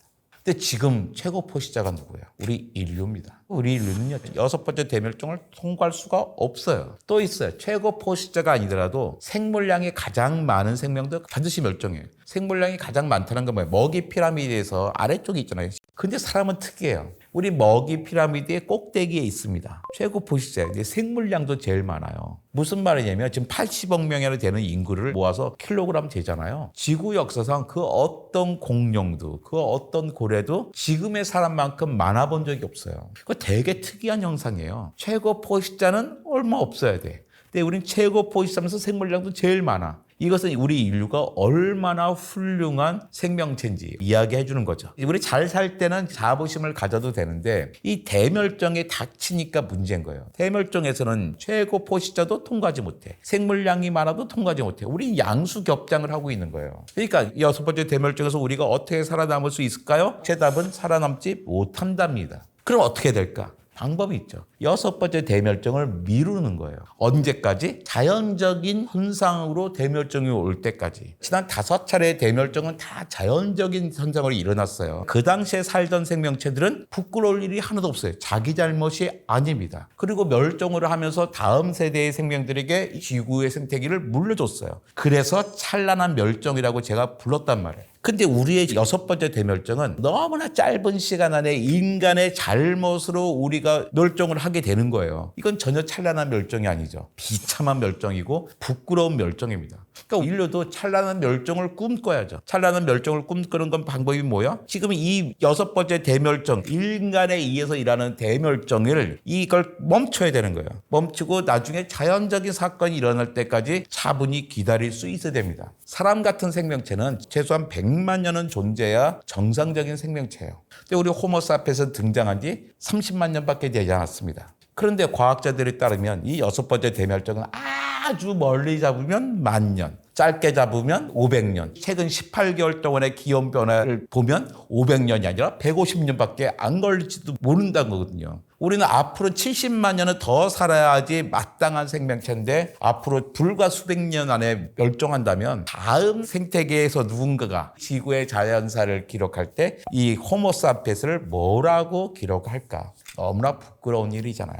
근데 지금 최고 포식자가 누구예요? 우리 인류입니다. 우리 인류는요, 여섯 번째 대멸종을 통과할 수가 없어요. 또 있어요. 최고 포식자가 아니더라도 생물량이 가장 많은 생명도 반드시 멸종해요. 생물량이 가장 많다는 건 뭐예요? 먹이 피라미드에서 아래쪽에 있잖아요. 근데 사람은 특이해요. 우리 먹이 피라미드의 꼭대기에 있습니다. 최고 포식자예요. 근데 생물량도 제일 많아요. 무슨 말이냐면 지금 80억 명이나 되는 인구를 모아서 킬로그램 재잖아요. 지구 역사상 그 어떤 공룡도 그 어떤 고래도 지금의 사람만큼 많아본 적이 없어요. 그거 되게 특이한 현상이에요. 최고 포식자는 얼마 없어야 돼. 근데 우린 최고 포식자면서 생물량도 제일 많아. 이것은 우리 인류가 얼마나 훌륭한 생명체인지 이야기해 주는 거죠. 우리 잘 살 때는 자부심을 가져도 되는데 이 대멸종에 닥치니까 문제인 거예요. 대멸종에서는 최고 포식자도 통과하지 못해. 생물량이 많아도 통과하지 못해. 우리 양수겹장을 하고 있는 거예요. 그러니까 여섯 번째 대멸종에서 우리가 어떻게 살아남을 수 있을까요? 제 답은 살아남지 못한답니다. 그럼 어떻게 될까? 방법이 있죠. 여섯 번째 대멸종을 미루는 거예요. 언제까지? 자연적인 현상으로 대멸종이 올 때까지. 지난 5차례의 대멸종은 다 자연적인 현상으로 일어났어요. 그 당시에 살던 생명체들은 부끄러울 일이 하나도 없어요. 자기 잘못이 아닙니다. 그리고 멸종을 하면서 다음 세대의 생명들에게 지구의 생태계를 물려줬어요. 그래서 찬란한 멸종이라고 제가 불렀단 말이에요. 근데 우리의 여섯 번째 대멸종은 너무나 짧은 시간 안에 인간의 잘못으로 우리가 멸종을 하게 되는 거예요. 이건 전혀 찬란한 멸종이 아니죠. 비참한 멸종이고 부끄러운 멸종입니다. 그러니까 인류도 찬란한 멸종을 꿈꿔야죠. 찬란한 멸종을 꿈꾸는 건 방법이 뭐야? 지금 이 여섯 번째 대멸종, 인간에 의해서 일하는 대멸종을 이걸 멈춰야 되는 거예요. 멈추고 나중에 자연적인 사건이 일어날 때까지 차분히 기다릴 수 있어야 됩니다. 사람 같은 생명체는 최소한 100만 년은 존재해야 정상적인 생명체예요. 근데 우리 호모사피엔스 등장한 지 30만 년밖에 되지 않았습니다. 그런데 과학자들에 따르면 이 여섯 번째 대멸종은 아주 멀리 잡으면 10,000년, 짧게 잡으면 500년, 최근 18개월 동안의 기온 변화를 보면 500년이 아니라 150년밖에 안 걸릴지도 모른다는 거거든요. 우리는 앞으로 70만 년은 더 살아야지 마땅한 생명체인데 앞으로 불과 수백 년 안에 멸종한다면 다음 생태계에서 누군가가 지구의 자연사를 기록할 때 이 호모사피엔스를 뭐라고 기록할까? 너무나 부끄러운 일이잖아요.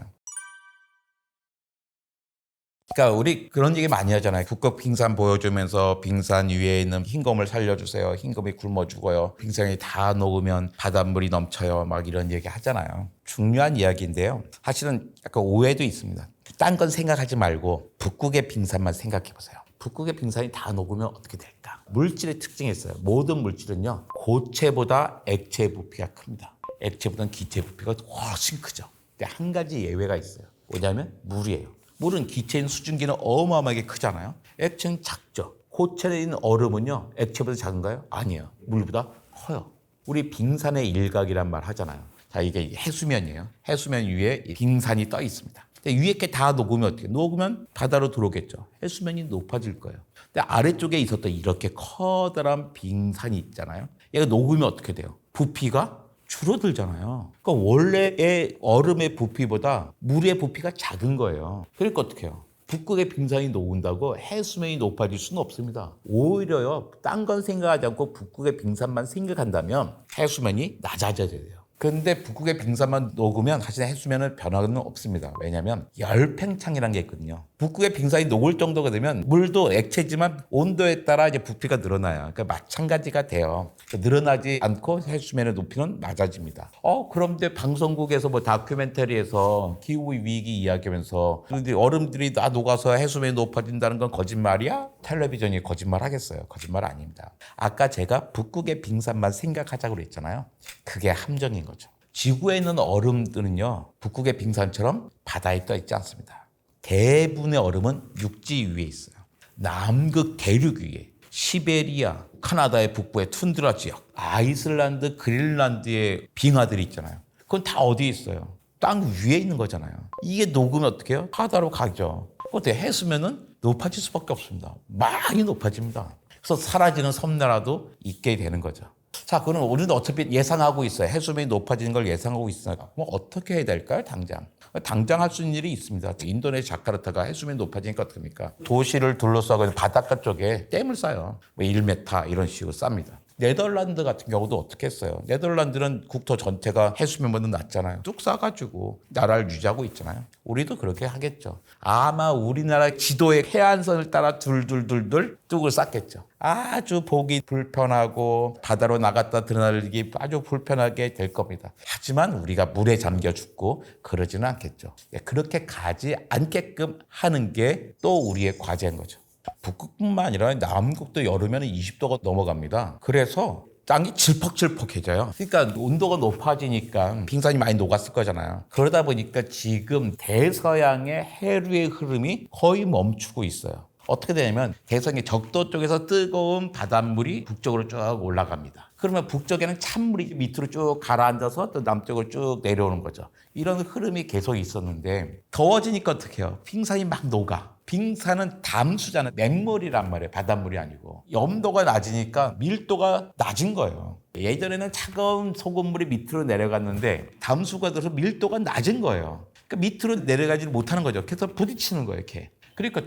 그러니까 우리 그런 얘기 많이 하잖아요. 북극 빙산 보여주면서 빙산 위에 있는 흰검을 살려주세요. 흰검이 굶어 죽어요. 빙산이 다 녹으면 바닷물이 넘쳐요. 막 이런 얘기 하잖아요. 중요한 이야기인데요. 사실은 약간 오해도 있습니다. 딴 건 생각하지 말고 북극의 빙산만 생각해 보세요. 북극의 빙산이 다 녹으면 어떻게 될까? 물질의 특징이 있어요. 모든 물질은요. 고체보다 액체 부피가 큽니다. 액체보다는 기체 부피가 훨씬 크죠. 근데 한 가지 예외가 있어요. 뭐냐면 물이에요. 물은 기체인 수증기는 어마어마하게 크잖아요. 액체는 작죠. 고체에 있는 얼음은요. 액체보다 작은가요? 아니에요. 물보다 커요. 우리 빙산의 일각이란 말 하잖아요. 자, 이게 해수면이에요. 해수면 위에 빙산이 떠 있습니다. 근데 위에 게 다 녹으면 어떻게? 녹으면 바다로 들어오겠죠. 해수면이 높아질 거예요. 근데 아래쪽에 있었던 이렇게 커다란 빙산이 있잖아요. 얘가 녹으면 어떻게 돼요? 부피가 줄어들잖아요. 그러니까 원래의 얼음의 부피보다 물의 부피가 작은 거예요. 그러니까 어떻게 해요? 북극의 빙산이 녹는다고 해수면이 높아질 수는 없습니다. 오히려요, 딴 건 생각하지 않고 북극의 빙산만 생각한다면 해수면이 낮아져야 돼요. 근데 북극의 빙산만 녹으면 사실 해수면은 변화는 없습니다. 왜냐하면 열팽창이라는 게 있거든요. 북극의 빙산이 녹을 정도가 되면 물도 액체지만 온도에 따라 이제 부피가 늘어나요. 그러니까 마찬가지가 돼요. 그러니까 늘어나지 않고 해수면의 높이는 낮아집니다. 그런데 방송국에서 뭐 다큐멘터리에서 기후 위기 이야기하면서 그런데 얼음들이 다 녹아서 해수면이 높아진다는 건 거짓말이야? 텔레비전이 거짓말 하겠어요? 거짓말 아닙니다. 아까 제가 북극의 빙산만 생각하자고 그랬잖아요. 그게 함정인 거죠. 지구에 있는 얼음들은요, 북극의 빙산처럼 바다에 떠 있지 않습니다. 대부분의 얼음은 육지 위에 있어요. 남극 대륙 위에, 시베리아, 카나다의 북부의 툰드라 지역, 아이슬란드, 그린란드의 빙하들이 있잖아요. 그건 다 어디에 있어요? 땅 위에 있는 거잖아요. 이게 녹으면 어떻게 해요? 바다로 가죠. 어때? 해수면은 높아질 수밖에 없습니다. 많이 높아집니다. 그래서 사라지는 섬나라도 있게 되는 거죠. 자, 그럼 우리는 어차피 예상하고 있어요. 해수면이 높아지는 걸 예상하고 있어요. 그럼 어떻게 해야 될까요? 당장 할 수 있는 일이 있습니다. 인도네시아 자카르타가 해수면이 높아지니까 어떡합니까? 도시를 둘러싸고 있는 바닷가 쪽에 댐을 쌓아요. 뭐 1m 이런 식으로 쌉니다. 네덜란드 같은 경우도 어떻게 했어요? 네덜란드는 국토 전체가 해수면보다 낮잖아요. 뚝 싸가지고 나라를 유지하고 있잖아요. 우리도 그렇게 하겠죠. 아마 우리나라 지도의 해안선을 따라 둘둘둘둘 뚝을 쌓겠죠. 아주 보기 불편하고 바다로 나갔다 들어나기 아주 불편하게 될 겁니다. 하지만 우리가 물에 잠겨 죽고 그러지는 않겠죠. 그렇게 가지 않게끔 하는 게 또 우리의 과제인 거죠. 북극뿐만 아니라 남극도 여름에는 20도가 넘어갑니다. 그래서 땅이 질퍽질퍽해져요. 그러니까 온도가 높아지니까 빙산이 많이 녹았을 거잖아요. 그러다 보니까 지금 대서양의 해류의 흐름이 거의 멈추고 있어요. 어떻게 되냐면 대서양의 적도 쪽에서 뜨거운 바닷물이 북쪽으로 쭉 올라갑니다. 그러면 북쪽에는 찬물이 밑으로 쭉 가라앉아서 또 남쪽으로 쭉 내려오는 거죠. 이런 흐름이 계속 있었는데 더워지니까 어떻게 해요? 빙산이 막 녹아. 빙산은 담수잖아요. 맹물이란 말이에요. 바닷물이 아니고. 염도가 낮으니까 밀도가 낮은 거예요. 예전에는 차가운 소금물이 밑으로 내려갔는데 담수가 들어서 밀도가 낮은 거예요. 그러니까 밑으로 내려가지 못하는 거죠. 그래서 부딪히는 거예요. 이렇게. 그러니까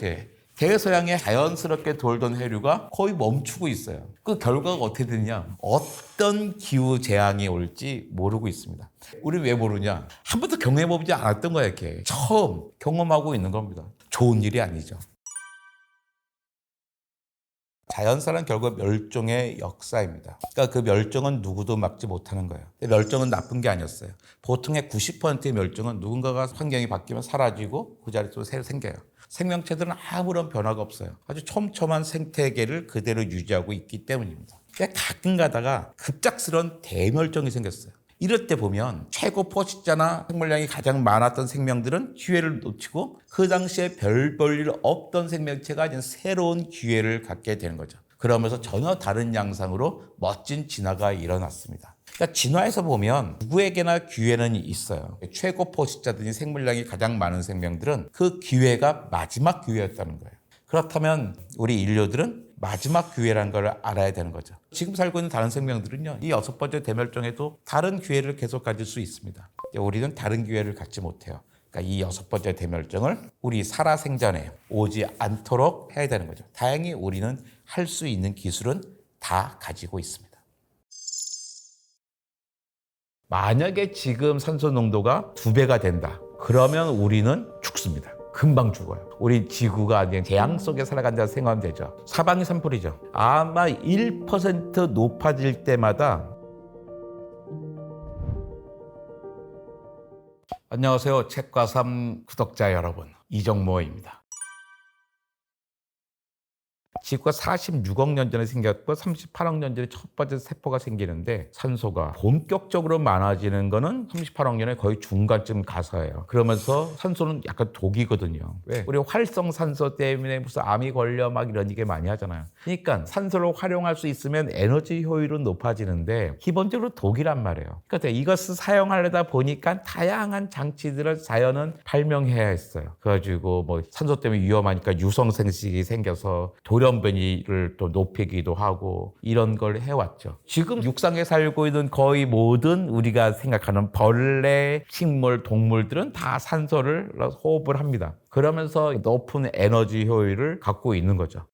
대서양에 자연스럽게 돌던 해류가 거의 멈추고 있어요. 그 결과가 어떻게 되느냐? 어떤 기후 재앙이 올지 모르고 있습니다. 우리 왜 모르냐? 한 번도 경험해보지 않았던 거예요. 이렇게. 처음 경험하고 있는 겁니다. 좋은 일이 아니죠. 자연사는 결국 멸종의 역사입니다. 그러니까 그 멸종은 누구도 막지 못하는 거예요. 멸종은 나쁜 게 아니었어요. 보통의 90%의 멸종은 누군가가 환경이 바뀌면 사라지고 그 자리에 또 새로 생겨요. 생명체들은 아무런 변화가 없어요. 아주 촘촘한 생태계를 그대로 유지하고 있기 때문입니다. 가끔 가다가 급작스러운 대멸종이 생겼어요. 이럴 때 보면 최고 포식자나 생물량이 가장 많았던 생명들은 기회를 놓치고 그 당시에 별 볼 일 없던 생명체가 이제 새로운 기회를 갖게 되는 거죠. 그러면서 전혀 다른 양상으로 멋진 진화가 일어났습니다. 그러니까 진화에서 보면 누구에게나 기회는 있어요. 최고 포식자들이 생물량이 가장 많은 생명들은 그 기회가 마지막 기회였다는 거예요. 그렇다면 우리 인류들은 마지막 기회라는 걸 알아야 되는 거죠. 지금 살고 있는 다른 생명들은요, 이 6번째 대멸종에도 다른 기회를 계속 가질 수 있습니다. 우리는 다른 기회를 갖지 못해요. 그러니까 이 6번째 대멸종을 우리 살아생전에 오지 않도록 해야 되는 거죠. 다행히 우리는 할 수 있는 기술은 다 가지고 있습니다. 만약에 지금 산소 농도가 2배가 된다. 그러면 우리는 죽습니다. 금방 죽어요. 우리 지구가 아닌 재앙 속에 살아간다고 생각하면 되죠. 사방이 산불이죠. 아마 1% 높아질 때마다. 안녕하세요. 책과 삶 구독자 여러분. 이정모입니다. 지구가 46억 년 전에 생겼고 38억 년 전에 첫 번째 세포가 생기는데 산소가 본격적으로 많아지는 거는 38억 년에 거의 중간쯤 가서예요. 그러면서 산소는 약간 독이거든요. 왜? 우리 활성산소 때문에 무슨 암이 걸려 막 이런 얘기 많이 하잖아요. 그러니까 산소를 활용할 수 있으면 에너지 효율은 높아지는데 기본적으로 독이란 말이에요. 그러니까 이것을 사용하려다 보니까 다양한 장치들을 자연은 발명해야 했어요. 그래가지고 뭐 산소 때문에 위험하니까 유성생식이 생겨서 돌연변이를 또 높이기도 하고 이런 걸 해왔죠. 지금 육상에 살고 있는 거의 모든 우리가 생각하는 벌레, 식물, 동물들은 다 산소를 호흡을 합니다. 그러면서 높은 에너지 효율을 갖고 있는 거죠.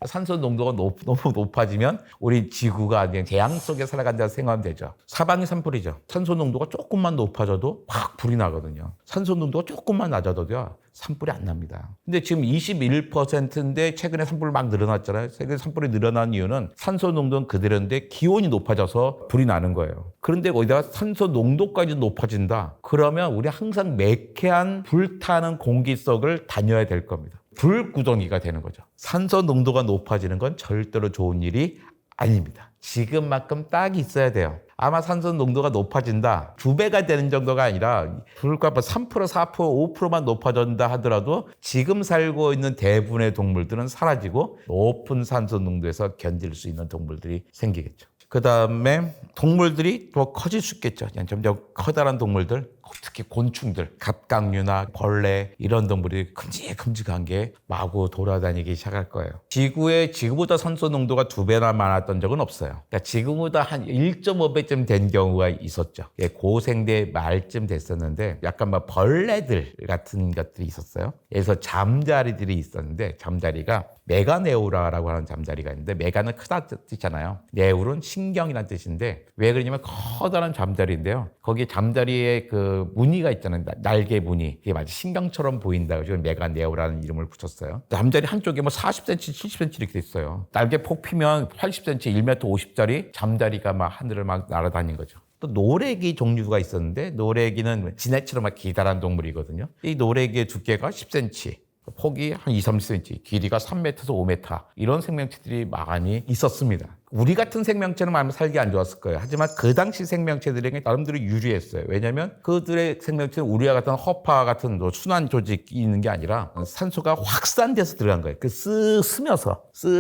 산소 농도가 너무 높아지면 우리 지구가 그냥 재앙 속에 살아간다고 생각하면 되죠. 사방이 산불이죠. 산소 농도가 조금만 높아져도 확 불이 나거든요. 산소 농도가 조금만 낮아져도요. 산불이 안 납니다. 근데 지금 21%인데 최근에 산불 막 늘어났잖아요. 최근에 산불이 늘어난 이유는 산소 농도는 그대로인데 기온이 높아져서 불이 나는 거예요. 그런데 거기다가 산소 농도까지 높아진다. 그러면 우리 항상 매캐한 불타는 공기 속을 다녀야 될 겁니다. 불구덩이가 되는 거죠. 산소 농도가 높아지는 건 절대로 좋은 일이 아닙니다. 지금만큼 딱 있어야 돼요. 아마 산소 농도가 높아진다. 2배가 되는 정도가 아니라 불과 3%, 4%, 5%만 높아진다 하더라도 지금 살고 있는 대부분의 동물들은 사라지고 높은 산소 농도에서 견딜 수 있는 동물들이 생기겠죠. 그 다음에 동물들이 더 커질 수 있겠죠. 점점 커다란 동물들, 특히 곤충들, 갑각류나 벌레 이런 동물이 큼직큼직한 게 마구 돌아다니기 시작할 거예요. 지구보다 산소 농도가 2배나 많았던 적은 없어요. 그러니까 지구보다 한 1.5배쯤 된 경우가 있었죠. 고생대 말쯤 됐었는데 약간 막 벌레들 같은 것들이 있었어요. 그래서 잠자리들이 있었는데 잠자리가 메가네우라라고 하는 잠자리가 있는데 메가는 크다 뜻이잖아요. 네울은 신경이라는 뜻인데 왜 그러냐면 커다란 잠자리인데요. 거기 잠자리에 그 무늬가 있잖아요. 날개 무늬. 그게 마치 신경처럼 보인다. 그래서 메가네우라는 이름을 붙였어요. 잠자리 한쪽에 뭐 40cm, 70cm 이렇게 있어요. 날개 폭 피면 80cm, 1m 50짜리 잠자리가 막 하늘을 막 날아다닌 거죠. 또 노래기 종류가 있었는데 노래기는 지네처럼 막 기다란 동물이거든요. 이 노래기의 두께가 10cm. 폭이 한 2, 30cm, 길이가 3m에서 5m 이런 생명체들이 많이 있었습니다. 우리 같은 생명체는 아마 살기 안 좋았을 거예요. 하지만 그 당시 생명체들에게 나름대로 유리했어요. 왜냐하면 그들의 생명체는 우리와 같은 허파 같은 순환 조직이 있는 게 아니라 산소가 확산돼서 들어간 거예요. 쓱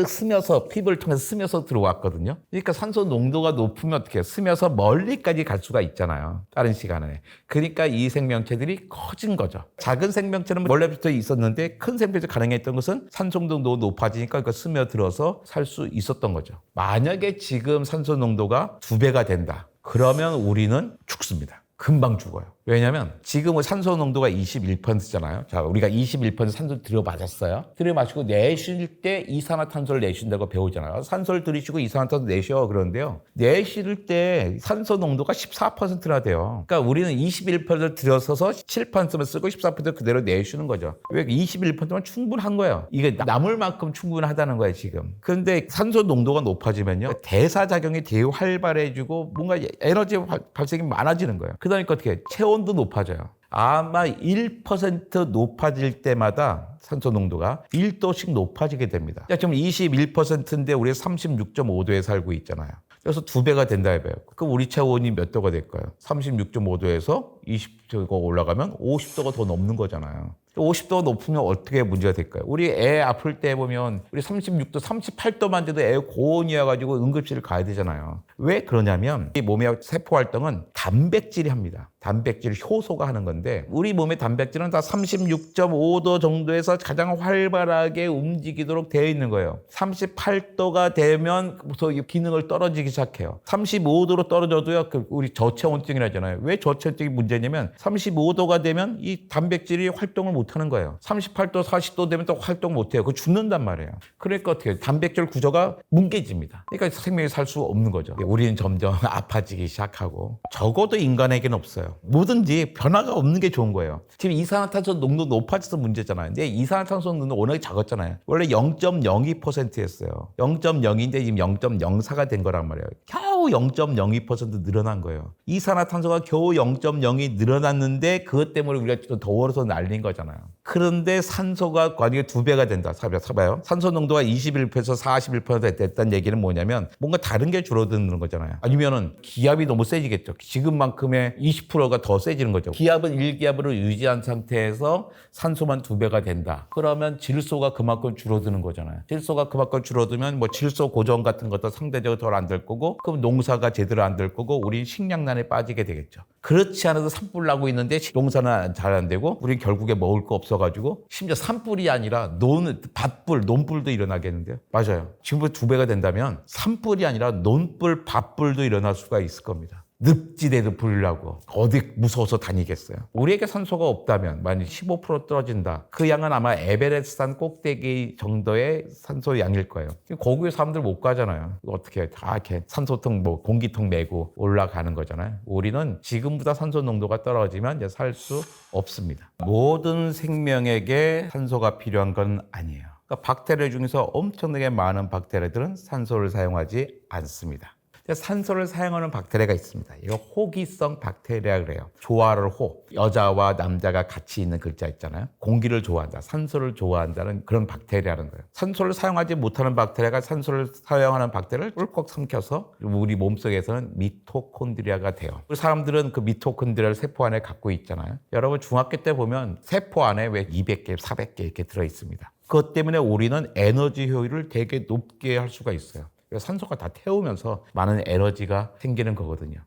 스며서 피부를 통해서 스며서 들어왔거든요. 그러니까 산소 농도가 높으면 어떻게 해요? 스며서 멀리까지 갈 수가 있잖아요. 다른 시간에. 그러니까 이 생명체들이 커진 거죠. 작은 생명체는 원래부터 있었는데 큰 생명체 가능했던 것은 산소 농도가 높아지니까 스며들어서 살 수 있었던 거죠. 만약에 지금 산소 농도가 2배가 된다. 그러면 우리는 죽습니다. 금방 죽어요. 왜냐하면 지금은 산소 농도가 21%잖아요. 자, 우리가 21% 산소 들여마셨어요. 들여마시고 내쉴 때 이산화탄소를 내쉰다고 배우잖아요. 산소를 들이쉬고 이산화탄소 내쉬어 그러는데요. 내쉴 때 산소 농도가 14%나 돼요. 그러니까 우리는 21%를 들여서서 7%만 쓰고 14% 그대로 내쉬는 거죠. 왜 21%면 충분한 거예요. 이게 남을 만큼 충분하다는 거예요, 지금. 그런데 산소 농도가 높아지면요. 대사작용이 되게 활발해지고 뭔가 에너지 발생이 많아지는 거예요. 그러니까 어떻게 체온도 높아져요. 아마 1% 높아질 때마다 산소 농도가 1도씩 높아지게 됩니다. 지금 21%인데 우리 36.5도에 살고 있잖아요. 그래서 2배가 된다 해봐요. 그럼 우리 체온이 몇 도가 될까요? 36.5도에서 20도가 올라가면 50도가 더 넘는 거잖아요. 50도가 높으면 어떻게 문제가 될까요? 우리 애 아플 때 보면 우리 36도, 38도만 돼도 애 고온이어가지고 응급실을 가야 되잖아요. 왜 그러냐면 이 몸의 세포 활동은 단백질이 합니다. 단백질 효소가 하는 건데 우리 몸의 단백질은 다 36.5도 정도에서 가장 활발하게 움직이도록 되어 있는 거예요. 38도가 되면 기능을 떨어지기 시작해요. 35도로 떨어져도요, 우리 저체온증이라잖아요. 왜 저체온증이 문제냐면 35도가 되면 이 단백질이 활동을 못하는 거예요. 38도, 40도 되면 또 활동 못해요. 그거 죽는단 말이에요. 그러니까 어떻게 해요? 단백질 구조가 뭉개집니다. 그러니까 생명이 살 수 없는 거죠. 우리는 점점 아파지기 시작하고 적어도 인간에게는 없어요. 뭐든지 변화가 없는 게 좋은 거예요. 지금 이산화탄소 농도 높아져서 문제잖아요. 근데 이산화탄소 농도는 워낙에 작았잖아요. 원래 0.02%였어요. 0.0인데 지금 0.04가 된 거란 말이에요. 겨우 0.02% 늘어난 거예요. 이산화탄소가 겨우 0.0이 늘어났는데 그것 때문에 우리가 좀 더워서 날린 거잖아요. 그런데 산소가 만약에 2배가 된다. 사봐요. 산소 농도가 21%에서 41% 됐다는 얘기는 뭐냐면 뭔가 다른 게 줄어드는 거잖아요. 아니면은 기압이 너무 세지겠죠. 지금만큼의 20%가 더 세지는 거죠. 기압은 1기압으로 유지한 상태에서 산소만 2배가 된다. 그러면 질소가 그만큼 줄어드는 거잖아요. 질소가 그만큼 줄어들면 뭐 질소 고정 같은 것도 상대적으로 덜 안 될 거고 그럼 농사가 제대로 안 될 거고 우린 식량난에 빠지게 되겠죠. 그렇지 않아도 산불 나고 있는데 농사는 잘 안 되고 우린 결국에 먹을 거 없어가지고 심지어 산불이 아니라 논불도 일어나겠는데요. 맞아요. 지금부터 2배가 된다면 산불이 아니라 논불, 밭불도 일어날 수가 있을 겁니다. 늪지대도 부리려고 어디 무서워서 다니겠어요. 우리에게 산소가 없다면 만약 15% 떨어진다. 그 양은 아마 에베레스트 산 꼭대기 정도의 산소 양일 거예요. 거기에 사람들 못 가잖아요. 어떻게 다 이렇게 산소통 공기통 메고 올라가는 거잖아요. 우리는 지금보다 산소 농도가 떨어지면 이제 살 수 없습니다. 모든 생명에게 산소가 필요한 건 아니에요. 그러니까 박테리아 중에서 엄청나게 많은 박테리아들은 산소를 사용하지 않습니다. 산소를 사용하는 박테리아가 있습니다. 이거 호기성 박테리아 그래요. 좋아를 호. 여자와 남자가 같이 있는 글자 있잖아요. 공기를 좋아한다. 산소를 좋아한다는 그런 박테리아라는 거예요. 산소를 사용하지 못하는 박테리아가 산소를 사용하는 박테리아를 꿀꺽 삼켜서 우리 몸속에서는 미토콘드리아가 돼요. 사람들은 그 미토콘드리아를 세포 안에 갖고 있잖아요. 여러분 중학교 때 보면 세포 안에 왜 200개, 400개 이렇게 들어있습니다. 그것 때문에 우리는 에너지 효율을 되게 높게 할 수가 있어요. 산소가 다 태우면서 많은 에너지가 생기는 거거든요.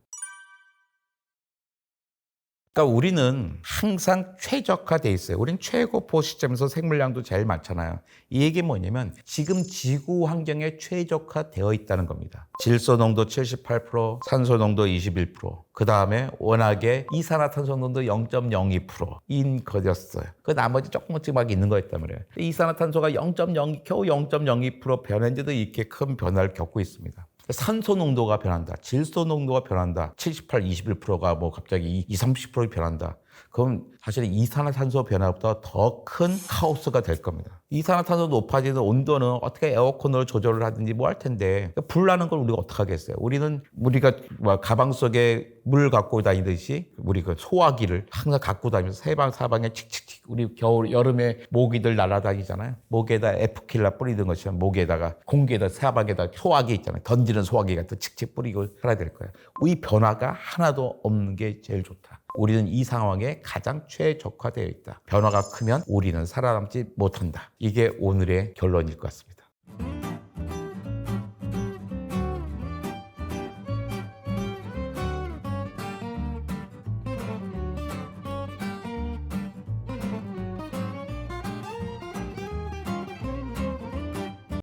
그러니까 우리는 항상 최적화돼 있어요. 우리는 최고포 시점에서 생물량도 제일 많잖아요. 이 얘기 뭐냐면 지금 지구 환경에 최적화되어 있다는 겁니다. 질소 농도 78%, 산소 농도 21%, 그 다음에 워낙에 이산화탄소 농도 0.02%인 거였어요. 그 나머지 조금씩 막 있는 거였단 말이에요. 이산화탄소가 0.02, 겨우 0.02% 변했는데도 이렇게 큰 변화를 겪고 있습니다. 산소 농도가 변한다. 질소 농도가 변한다. 78, 21%가 뭐 갑자기 20, 30% 변한다. 그럼 사실 이산화탄소 변화보다 더 큰 카오스가 될 겁니다. 이산화탄소 높아지는 온도는 어떻게 에어컨으로 조절을 하든지 뭐 할 텐데 불 나는 걸 우리가 어떻게 하겠어요? 우리가 가방 속에 물 갖고 다니듯이 우리 그 소화기를 항상 갖고 다니면서 사방에 칙칙칙 우리 여름에 모기들 날아다니잖아요. 모기에다 에프킬라 뿌리는 것처럼 모기에다가 공기에다 사방에다 소화기 있잖아요. 던지는 소화기 같은 칙칙 뿌리고 살아야 될 거예요. 이 변화가 하나도 없는 게 제일 좋다. 우리는 이 상황에 가장 최적화되어 있다. 변화가 크면 우리는 살아남지 못한다. 이게 오늘의 결론일 것 같습니다.